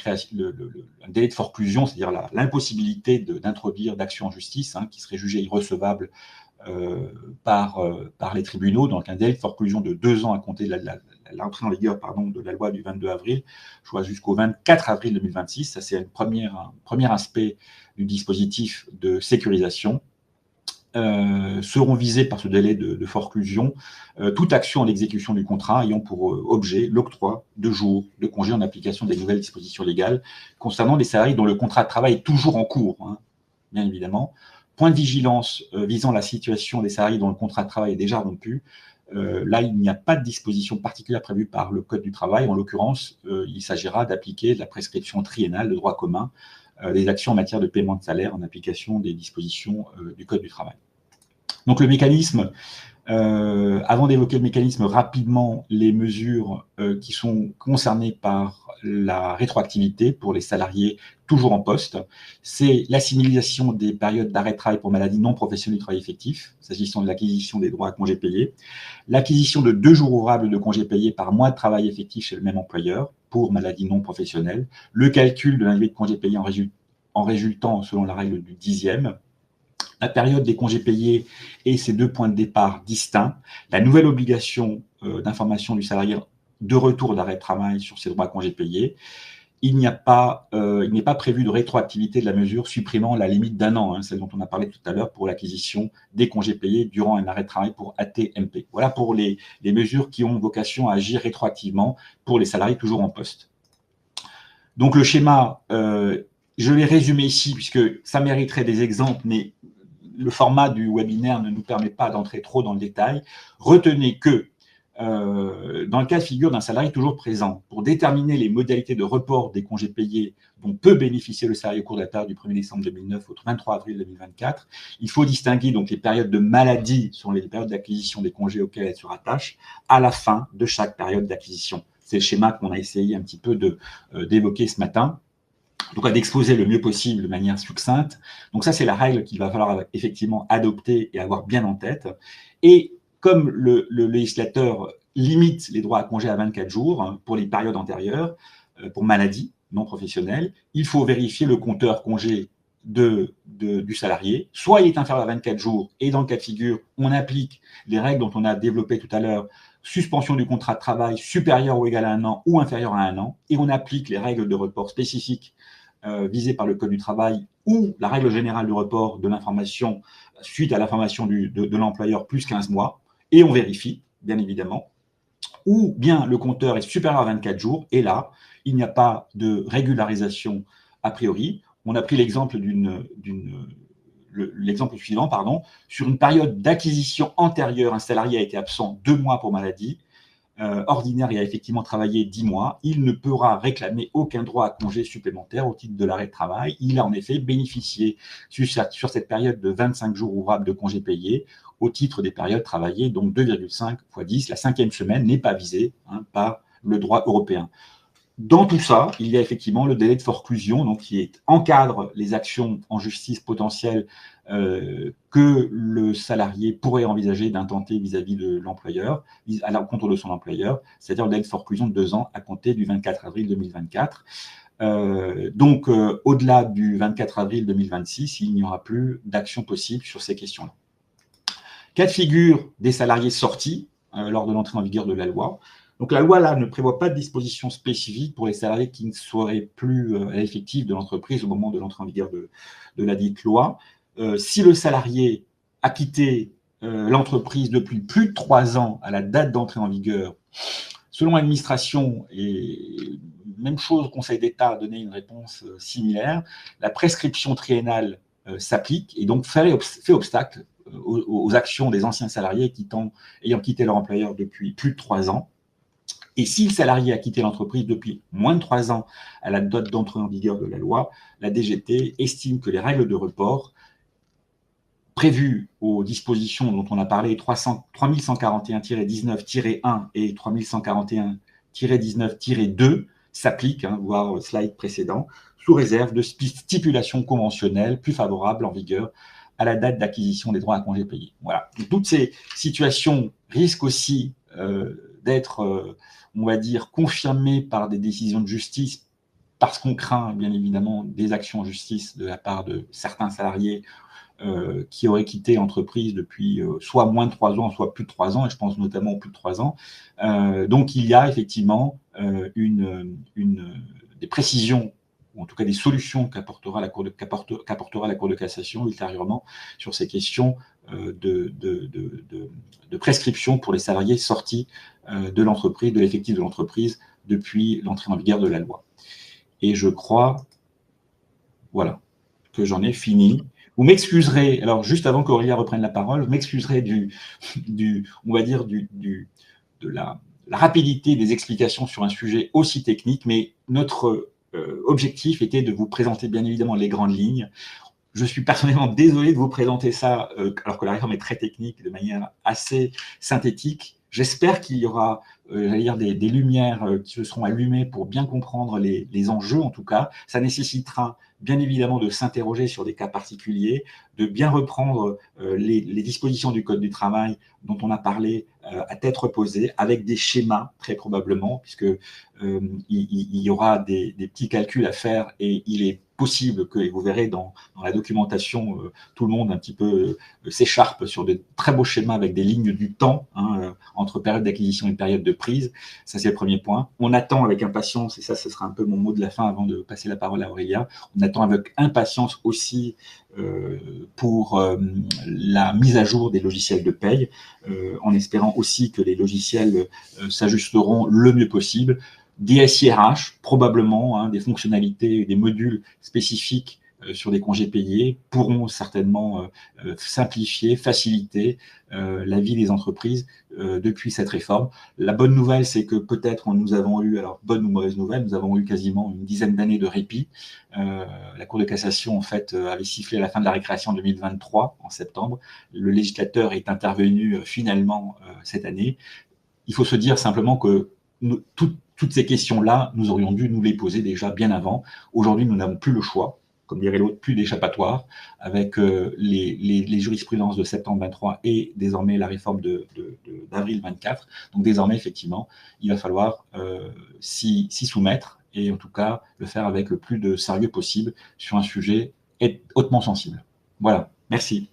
délai de forclusion, c'est-à-dire l'impossibilité d'introduire d'action en justice qui serait jugée irrecevable par les tribunaux, donc un délai de forclusion de 2 ans à compter de l'entrée en vigueur de la loi du 22 avril, soit jusqu'au 24 avril 2026. Ça, c'est un premier aspect du dispositif de sécurisation. Seront visés par ce délai de forclusion toute action en exécution du contrat ayant pour objet l'octroi de jours de congé en application des nouvelles dispositions légales concernant les salariés dont le contrat de travail est toujours en cours, bien évidemment. Point de vigilance visant la situation des salariés dont le contrat de travail est déjà rompu. Là, il n'y a pas de disposition particulière prévue par le Code du travail. En l'occurrence, il s'agira d'appliquer la prescription triennale de droit commun des actions en matière de paiement de salaire en application des dispositions du Code du travail. Donc le mécanisme, avant d'évoquer le mécanisme, rapidement les mesures qui sont concernées par la rétroactivité pour les salariés toujours en poste, c'est l'assimilation des périodes d'arrêt de travail pour maladie non professionnelle du travail effectif, s'agissant de l'acquisition des droits à congés payés, l'acquisition de 2 jours ouvrables de congés payés par mois de travail effectif chez le même employeur pour maladie non professionnelle, le calcul de l'individu de congés payés en résultant selon la règle du 10e, la période des congés payés et ses 2 points de départ distincts, la nouvelle obligation d'information du salarié de retour d'arrêt de travail sur ses droits à congés payés. Il n'est pas prévu de rétroactivité de la mesure supprimant la limite d'1 an, celle dont on a parlé tout à l'heure pour l'acquisition des congés payés durant un arrêt de travail pour AT-MP. Voilà pour les mesures qui ont vocation à agir rétroactivement pour les salariés toujours en poste. Donc le schéma, je l'ai résumé ici puisque ça mériterait des exemples, mais le format du webinaire ne nous permet pas d'entrer trop dans le détail. Retenez que dans le cas de figure d'un salarié toujours présent, pour déterminer les modalités de report des congés payés dont peut bénéficier le salarié au cours de la période du 1er décembre 2009 au 23 avril 2024, il faut distinguer donc les périodes de maladie sur les périodes d'acquisition des congés auxquels elles se rattachent à la fin de chaque période d'acquisition. C'est le schéma qu'on a essayé un petit peu d'évoquer ce matin. En tout cas, d'exposer le mieux possible de manière succincte. Donc ça, c'est la règle qu'il va falloir effectivement adopter et avoir bien en tête. Et comme le législateur limite les droits à congé à 24 jours pour les périodes antérieures, pour maladie non professionnelle, il faut vérifier le compteur congé du salarié. Soit il est inférieur à 24 jours, et dans le cas de figure, on applique les règles dont on a développé tout à l'heure, suspension du contrat de travail supérieur ou égal à 1 an ou inférieur à 1 an, et on applique les règles de report spécifiques visées par le Code du travail ou la règle générale du report de l'information suite à l'information de l'employeur plus 15 mois, et on vérifie, bien évidemment, ou bien le compteur est supérieur à 24 jours, et là, il n'y a pas de régularisation a priori. On a pris l'exemple l'exemple suivant, sur une période d'acquisition antérieure, un salarié a été absent 2 mois pour maladie ordinaire et a effectivement travaillé 10 mois, il ne pourra réclamer aucun droit à congé supplémentaire au titre de l'arrêt de travail. Il a en effet bénéficié sur cette période de 25 jours ouvrables de congés payés au titre des périodes travaillées, donc 2,5 x 10. La 5e semaine n'est pas visée par le droit européen. Dans tout ça, il y a effectivement le délai de forclusion, donc qui encadre les actions en justice potentielles que le salarié pourrait envisager d'intenter vis-à-vis de l'employeur, à l'encontre de son employeur, c'est-à-dire le délai de forclusion de 2 ans à compter du 24 avril 2024. Donc, au-delà du 24 avril 2026, il n'y aura plus d'action possible sur ces questions-là. Cas de figure des salariés sortis lors de l'entrée en vigueur de la loi. Donc la loi, là, ne prévoit pas de dispositions spécifiques pour les salariés qui ne seraient plus à l'effectif de l'entreprise au moment de l'entrée en vigueur de la dite loi. Si le salarié a quitté l'entreprise depuis plus de 3 ans à la date d'entrée en vigueur, selon l'administration, et même chose, le Conseil d'État a donné une réponse similaire, la prescription triennale s'applique et donc fait obstacle aux actions des anciens salariés ayant quitté leur employeur depuis plus de 3 ans. Et si le salarié a quitté l'entreprise depuis moins de 3 ans à la date d'entrée en vigueur de la loi, la DGT estime que les règles de report prévues aux dispositions dont on a parlé, 3141-19-1 et 3141-19-2, s'appliquent, voire slide précédent, sous réserve de stipulations conventionnelles plus favorables en vigueur à la date d'acquisition des droits à congés payés. Voilà. Toutes ces situations risquent aussi d'être, on va dire, confirmées par des décisions de justice, parce qu'on craint, bien évidemment, des actions en justice de la part de certains salariés qui auraient quitté l'entreprise depuis soit moins de 3 ans, soit plus de 3 ans, et je pense notamment aux plus de 3 ans. Donc, il y a effectivement des précisions, ou en tout cas des solutions qu'apportera la Cour de cassation ultérieurement sur ces questions de prescription pour les salariés sortis de l'entreprise, de l'effectif de l'entreprise depuis l'entrée en vigueur de la loi. Et je crois, voilà, que j'en ai fini. Vous m'excuserez, alors juste avant qu'Aurélia reprenne la parole, vous m'excuserez on va dire, de la rapidité des explications sur un sujet aussi technique, mais notre objectif était de vous présenter bien évidemment les grandes lignes. Je suis personnellement désolé de vous présenter ça, alors que la réforme est très technique, de manière assez synthétique. J'espère qu'il y aura des lumières qui se seront allumées pour bien comprendre les enjeux, en tout cas. Ça nécessitera bien évidemment de s'interroger sur des cas particuliers, de bien reprendre les dispositions du Code du travail dont on a parlé à tête reposée, avec des schémas, très probablement, puisque il y aura des petits calculs à faire, et il est possible que, et vous verrez dans la documentation, tout le monde un petit peu s'écharpe sur de très beaux schémas avec des lignes du temps entre période d'acquisition et période de prise. Ça, c'est le premier point. On attend avec impatience, et ça, ce sera un peu mon mot de la fin avant de passer la parole à Aurélia, on attend avec impatience aussi pour la mise à jour des logiciels de paye, en espérant aussi que les logiciels s'ajusteront le mieux possible. Des SIRH, probablement, des fonctionnalités, des modules spécifiques sur des congés payés pourront certainement simplifier, faciliter la vie des entreprises depuis cette réforme. La bonne nouvelle, c'est que peut-être nous avons eu, alors bonne ou mauvaise nouvelle, nous avons eu quasiment une dizaine d'années de répit. La Cour de cassation, en fait, avait sifflé à la fin de la récréation 2023, en septembre. Le législateur est intervenu finalement cette année. Il faut se dire simplement que toutes ces questions-là, nous aurions dû nous les poser déjà bien avant. Aujourd'hui, nous n'avons plus le choix, comme dirait l'autre, plus d'échappatoire, avec les jurisprudences de septembre 23 et désormais la réforme d'avril 24. Donc désormais, effectivement, il va falloir s'y soumettre et en tout cas le faire avec le plus de sérieux possible sur un sujet hautement sensible. Voilà, merci.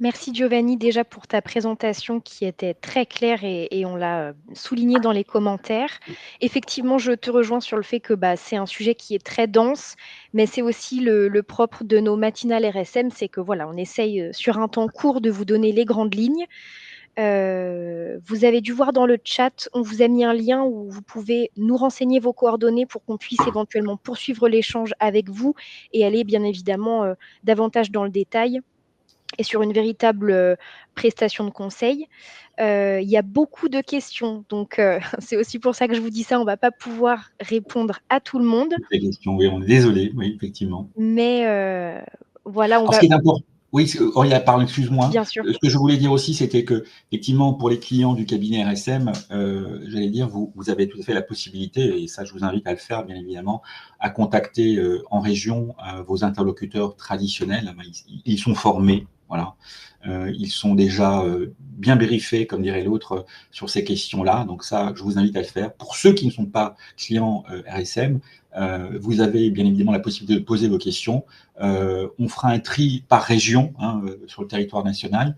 Merci Giovanni déjà pour ta présentation qui était très claire et on l'a souligné dans les commentaires. Effectivement, je te rejoins sur le fait que c'est un sujet qui est très dense, mais c'est aussi le propre de nos matinales RSM, c'est que voilà, on essaye sur un temps court de vous donner les grandes lignes. Vous avez dû voir dans le chat, on vous a mis un lien où vous pouvez nous renseigner vos coordonnées pour qu'on puisse éventuellement poursuivre l'échange avec vous et aller bien évidemment davantage dans le détail et sur une véritable prestation de conseil. Il y a beaucoup de questions, donc c'est aussi pour ça que je vous dis ça, on ne va pas pouvoir répondre à tout le monde. Toutes les questions, oui, on est désolé, oui, effectivement. Mais voilà, on Alors, ce va... qui est important, oui, Aurélia, pardon, excuse-moi. Bien sûr, Ce que je voulais dire aussi, c'était que, effectivement, pour les clients du cabinet RSM, j'allais dire, vous avez tout à fait la possibilité, et ça, je vous invite à le faire, bien évidemment, à contacter en région vos interlocuteurs traditionnels. Ils sont formés, voilà. Ils sont déjà bien briefés, comme dirait l'autre, sur ces questions-là. Donc ça, je vous invite à le faire. Pour ceux qui ne sont pas clients RSM, vous avez bien évidemment la possibilité de poser vos questions. On fera un tri par région sur le territoire national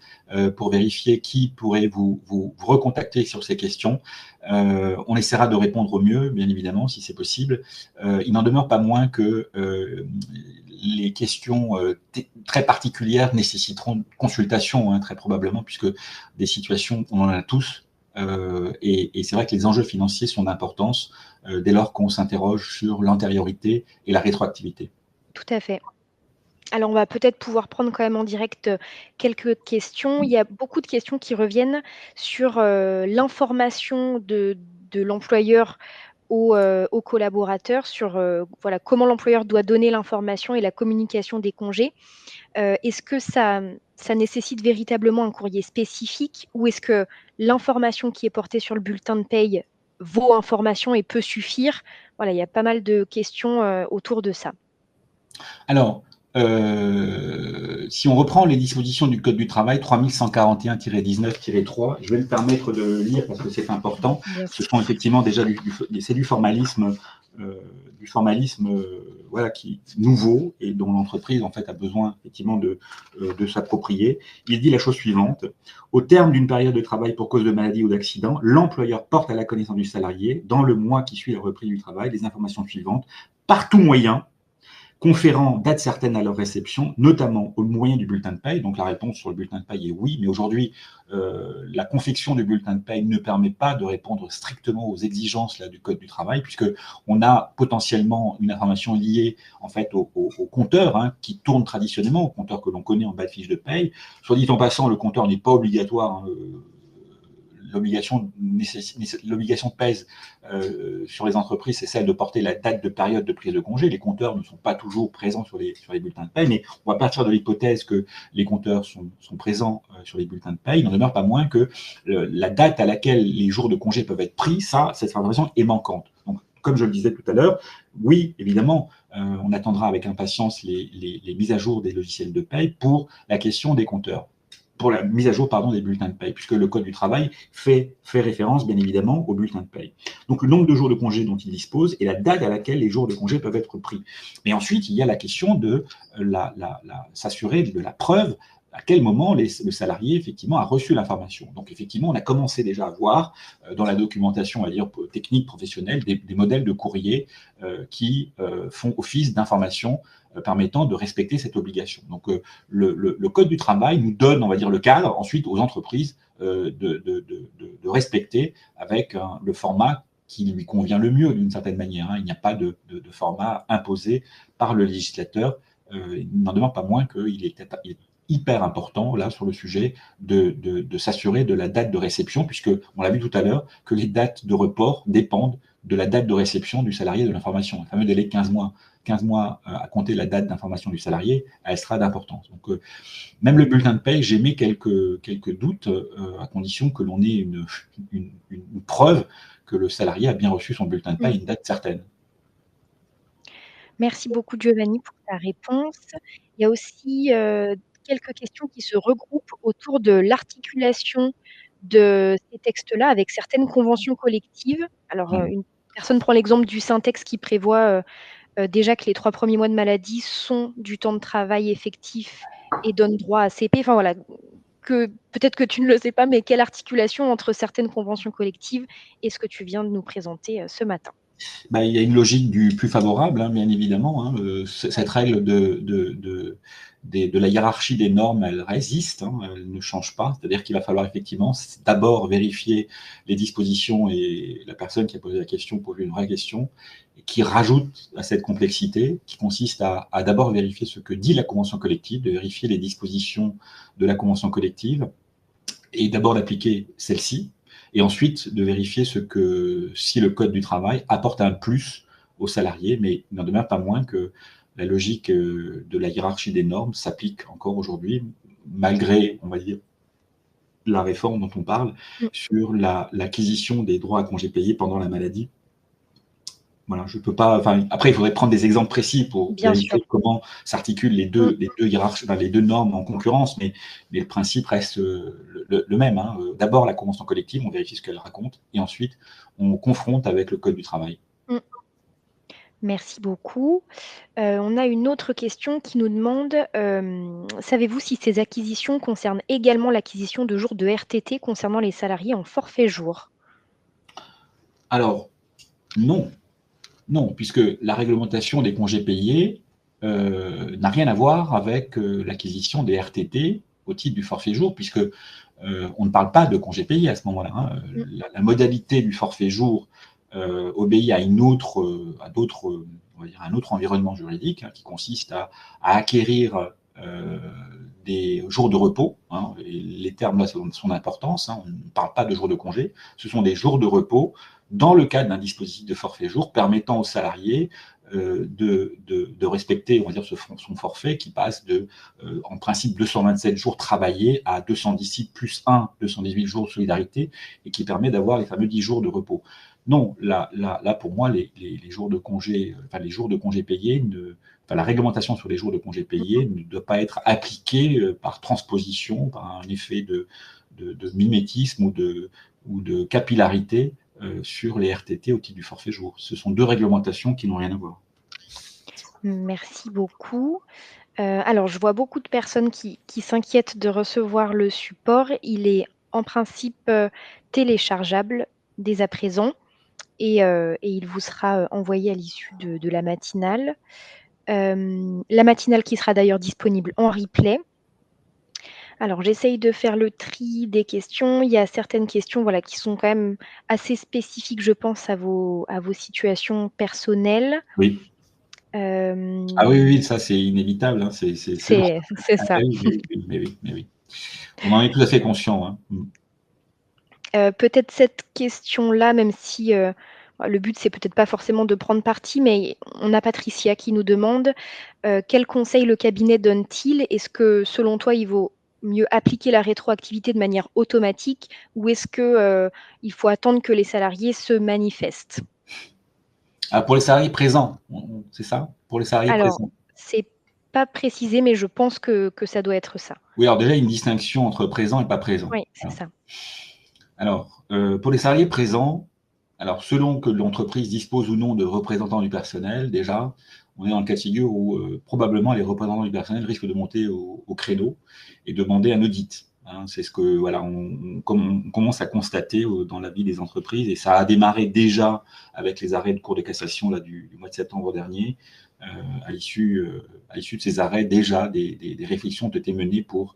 pour vérifier qui pourrait vous recontacter sur ces questions. On essaiera de répondre au mieux, bien évidemment, si c'est possible. Il n'en demeure pas moins que les questions très particulières nécessiteront consultation, très probablement, puisque des situations, on en a tous. Et c'est vrai que les enjeux financiers sont d'importance dès lors qu'on s'interroge sur l'antériorité et la rétroactivité. tout à fait. Alors, on va peut-être pouvoir prendre quand même en direct quelques questions. Il y a beaucoup de questions qui reviennent sur l'information de l'employeur aux collaborateurs, sur voilà, comment l'employeur doit donner l'information et la communication des congés. Est-ce que ça nécessite véritablement un courrier spécifique ou est-ce que l'information qui est portée sur le bulletin de paye vaut information et peut suffire? Voilà, il y a pas mal de questions autour de ça. Alors, si on reprend les dispositions du Code du travail 3141-19-3, je vais me permettre de lire parce que c'est important. Bien Ce sûr. sont effectivement déjà c'est du formalisme, voilà, qui nouveau et dont l'entreprise en fait a besoin effectivement de s'approprier. Il dit la chose suivante: au terme d'une période de travail pour cause de maladie ou d'accident, l'employeur porte à la connaissance du salarié, dans le mois qui suit la reprise du travail, les informations suivantes par tout moyen, conférant date certaine à leur réception, notamment au moyen du bulletin de paye. Donc la réponse sur le bulletin de paye est oui, mais aujourd'hui, la confection du bulletin de paye ne permet pas de répondre strictement aux exigences du Code du travail, puisqu'on a potentiellement une information liée en fait au compteur qui tourne traditionnellement, au compteur que l'on connaît en bas de fiche de paye. Soit dit en passant, le compteur n'est pas obligatoire. L'obligation pèse sur les entreprises, c'est celle de porter la date de période de prise de congé. Les compteurs ne sont pas toujours présents sur les bulletins de paye, mais on va partir de l'hypothèse que les compteurs sont présents sur les bulletins de paye. Il n'en demeure pas moins que la date à laquelle les jours de congé peuvent être pris, cette information est manquante. Donc, comme je le disais tout à l'heure, oui, évidemment, on attendra avec impatience les mises à jour des logiciels de paye pour la question des compteurs, pour la mise à jour des bulletins de paye, puisque le Code du travail fait référence, bien évidemment, aux bulletins de paye. Donc, le nombre de jours de congé dont il dispose et la date à laquelle les jours de congé peuvent être pris. Mais ensuite, il y a la question de s'assurer de la preuve à quel moment le salarié, effectivement, a reçu l'information. Donc, effectivement, on a commencé déjà à voir dans la documentation, on va dire, technique, professionnelle, des modèles de courrier qui font office d'information permettant de respecter cette obligation. Donc, le Code du travail nous donne, on va dire, le cadre ensuite aux entreprises de respecter avec le format qui lui convient le mieux d'une certaine manière. Il n'y a pas de format imposé par le législateur il n'en demeure pas moins qu'il est hyper important, là, sur le sujet, de s'assurer de la date de réception, puisque, on l'a vu tout à l'heure, que les dates de report dépendent de la date de réception du salarié de l'information. Le fameux délai de 15 mois. 15 mois à compter de la date d'information du salarié, elle sera d'importance. Donc, même le bulletin de paye, j'ai mis quelques doutes, à condition que l'on ait une preuve que le salarié a bien reçu son bulletin de paye à une date certaine. Merci beaucoup Giovanni pour ta réponse. Il y a aussi, quelques questions qui se regroupent autour de l'articulation de ces textes-là avec certaines conventions collectives. Alors, Mmh. une personne prend l'exemple du Syntex qui prévoit, déjà que les 3 premiers mois de maladie sont du temps de travail effectif et donne droit à CP. Enfin voilà, que peut-être que tu ne le sais pas, mais quelle articulation entre certaines conventions collectives et ce que tu viens de nous présenter, ce matin? Bah, il y a une logique du plus favorable, hein, bien évidemment. Hein, cette Oui. règle de la hiérarchie des normes, elle résiste, hein, elle ne change pas. C'est-à-dire qu'il va falloir effectivement d'abord vérifier les dispositions, et la personne qui a posé la question pose une vraie question, et qui rajoute à cette complexité, qui consiste à d'abord vérifier ce que dit la convention collective, de vérifier les dispositions de la convention collective, et d'abord d'appliquer celle-ci, et ensuite de vérifier si le code du travail apporte un plus aux salariés, mais il n'en demeure pas moins que la logique de la hiérarchie des normes s'applique encore aujourd'hui, malgré, on va dire, la réforme dont on parle Mmh. sur l'acquisition des droits à congés payés pendant la maladie. Voilà, je peux pas. Enfin, après, il faudrait prendre des exemples précis pour Bien sûr. vérifier comment s'articulent Mmh. les deux hiérarchies, enfin, les deux normes en concurrence, mais le principe reste le même. Hein. D'abord, la convention collective, on vérifie ce qu'elle raconte, et ensuite, on confronte avec le code du travail. Mmh. Merci beaucoup. On a une autre question qui nous demande, savez-vous si ces acquisitions concernent également l'acquisition de jours de RTT concernant les salariés en forfait jour? Alors, non, non, puisque la réglementation des congés payés n'a rien à voir avec l'acquisition des RTT au titre du forfait jour, puisque on ne parle pas de congés payés à ce moment-là. Hein. Mmh. La modalité du forfait jour obéit à une autre, on va dire un autre environnement juridique, hein, qui consiste à acquérir des jours de repos. Hein, et les termes là sont son importance. Hein, on ne parle pas de jours de congé. Ce sont des jours de repos dans le cadre d'un dispositif de forfait jour permettant aux salariés de respecter, on va dire, son forfait qui passe en principe, 227 jours travaillés à 217 plus 1, 218 jours de solidarité, et qui permet d'avoir les fameux 10 jours de repos. Non, là pour moi, les jours de congé, enfin, les jours de congé payés, enfin, la réglementation sur les jours de congé payés ne doit pas être appliquée par transposition, par un effet de mimétisme ou de capillarité sur les RTT au titre du forfait jour. Ce sont deux réglementations qui n'ont rien à voir. Merci beaucoup. Alors je vois beaucoup de personnes qui s'inquiètent de recevoir le support. Il est en principe, téléchargeable dès à présent et il vous sera, envoyé à l'issue de la matinale. La matinale qui sera d'ailleurs disponible en replay. Alors j'essaye de faire le tri des questions. Il y a certaines questions, voilà, qui sont quand même assez spécifiques, je pense, à vos situations personnelles. Oui. Ah oui, Hem, oui, ça c'est inévitable. Hein. C'est c'est c'est ah ça. oui, mais oui. On en est tout à fait conscient. Hein. Mm. Peut-être cette question-là, même si, le but c'est peut-être pas forcément de prendre parti, mais on a Patricia qui nous demande, quels conseils le cabinet donne-t-il? Est-ce que selon toi, il vaut mieux appliquer la rétroactivité de manière automatique ou est-ce que, il faut attendre que les salariés se manifestent? Ah, pour les salariés présents, c'est ça? Pour les salariés Alors, présents. c'est pas précisé, mais je pense que ça doit être ça. Oui, alors déjà, il y a une distinction entre présent et pas présent. Oui, c'est Alors, ça. pour les salariés présents, alors selon que l'entreprise dispose ou non de représentants du personnel, déjà, on est dans le cas de figure où probablement les représentants du personnel risquent de monter au créneau et demander un audit. Hein. C'est ce que voilà, on commence à constater dans la vie des entreprises, et ça a démarré déjà avec les arrêts de Cour de cassation là, du mois de septembre dernier. Euh, à l'issue de ces arrêts, déjà des réflexions ont été menées pour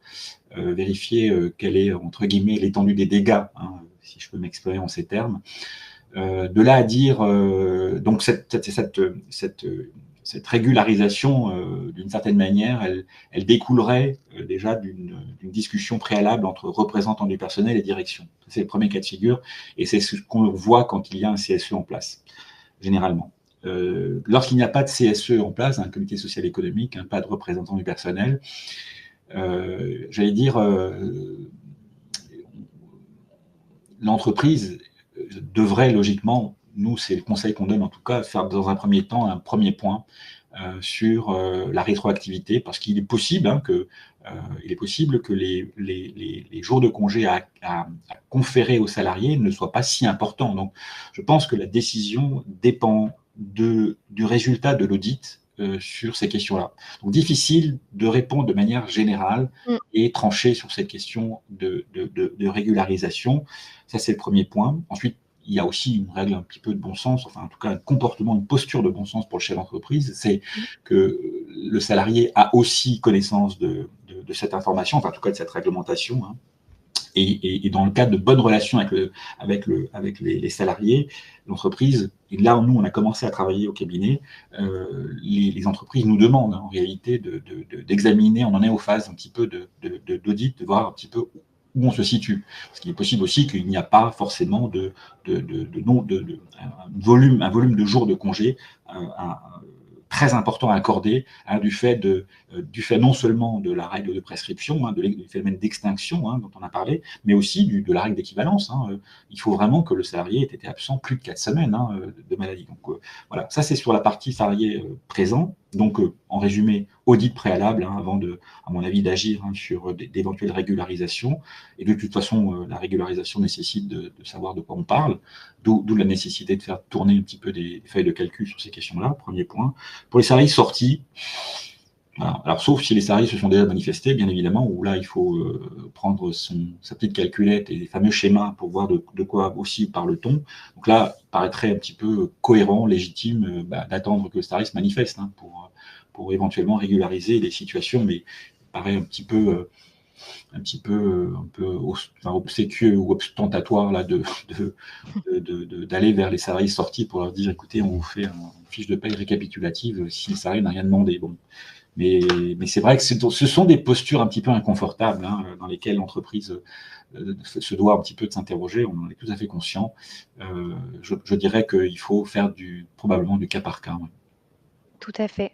vérifier quelle est, entre guillemets, l'étendue des dégâts, hein, si je peux m'exprimer en ces termes. De là à dire, donc cette cette régularisation, d'une certaine manière, elle découlerait déjà d'une discussion préalable entre représentants du personnel et direction. C'est le premier cas de figure, et c'est ce qu'on voit quand il y a un CSE en place, généralement. Lorsqu'il n'y a pas de CSE en place, un comité social économique, pas de représentant du personnel, j'allais dire, l'entreprise devrait logiquement, nous c'est le conseil qu'on donne en tout cas, faire dans un premier temps un premier point sur la rétroactivité, parce qu'il est possible il est possible que les jours de congé à conférer aux salariés ne soient pas si importants. Donc je pense que la décision dépend du résultat de l'audit sur ces questions-là. Donc difficile de répondre de manière générale et trancher sur cette question de régularisation. Ça, c'est le premier point. Ensuite, il y a aussi une règle un petit peu de bon sens, enfin en tout cas un comportement, une posture de bon sens pour le chef d'entreprise, c'est que le salarié a aussi connaissance de cette information, enfin en tout cas de cette réglementation, et dans le cadre de bonnes relations avec les salariés, l'entreprise, et là nous on a commencé à travailler au cabinet, les entreprises nous demandent en réalité d'examiner, on en est aux phases un petit peu d'audit, de voir un petit peu où on se situe. Parce qu'il est possible aussi qu'il n'y a pas forcément un volume de jours de congé très important à accorder du fait non seulement de la règle de prescription, du phénomène d'extinction dont on a parlé, mais aussi de la règle d'équivalence. Il faut vraiment que le salarié ait été absent plus de 4 semaines de maladie. Donc voilà, ça c'est sur la partie salarié présent. Donc en résumé, audit préalable avant à mon avis, d'agir sur d'éventuelles régularisations. Et de toute façon, la régularisation nécessite de savoir de quoi on parle, d'où la nécessité de faire tourner un petit peu des feuilles de calcul sur ces questions-là, premier point. Pour les salariés sortis, voilà. Alors sauf si les salariés se sont déjà manifestés, bien évidemment, où là il faut prendre sa petite calculette et les fameux schémas pour voir de quoi aussi parle-t-on. Donc là, il paraîtrait un petit peu cohérent, légitime d'attendre que le salarié se manifeste pour éventuellement régulariser les situations, mais il paraît un peu obséquieux ou ostentatoire là, d'aller vers les salariés sortis pour leur dire écoutez, on vous fait une fiche de paye récapitulative si le salarié n'a rien demandé. Bon. Mais c'est vrai que ce sont des postures un petit peu inconfortables dans lesquelles l'entreprise se doit un petit peu de s'interroger, on en est tout à fait conscient. Je dirais qu'il faut faire probablement du cas par cas. Ouais. Tout à fait.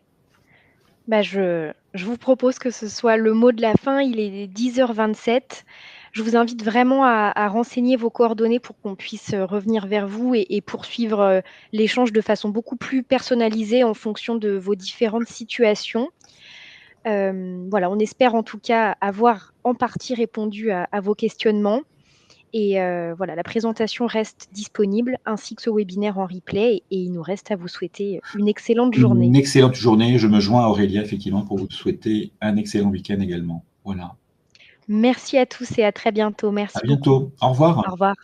Je vous propose que ce soit le mot de la fin, il est 10h27. Je vous invite vraiment à renseigner vos coordonnées pour qu'on puisse revenir vers vous et poursuivre l'échange de façon beaucoup plus personnalisée en fonction de vos différentes situations. Voilà, on espère en tout cas avoir en partie répondu à vos questionnements. Et voilà, la présentation reste disponible ainsi que ce webinaire en replay et il nous reste à vous souhaiter une excellente journée. Une excellente journée. Je me joins à Aurélia, effectivement, pour vous souhaiter un excellent week-end également. Voilà. Merci à tous et à très bientôt. À Merci beaucoup. bientôt. Au revoir. Au revoir.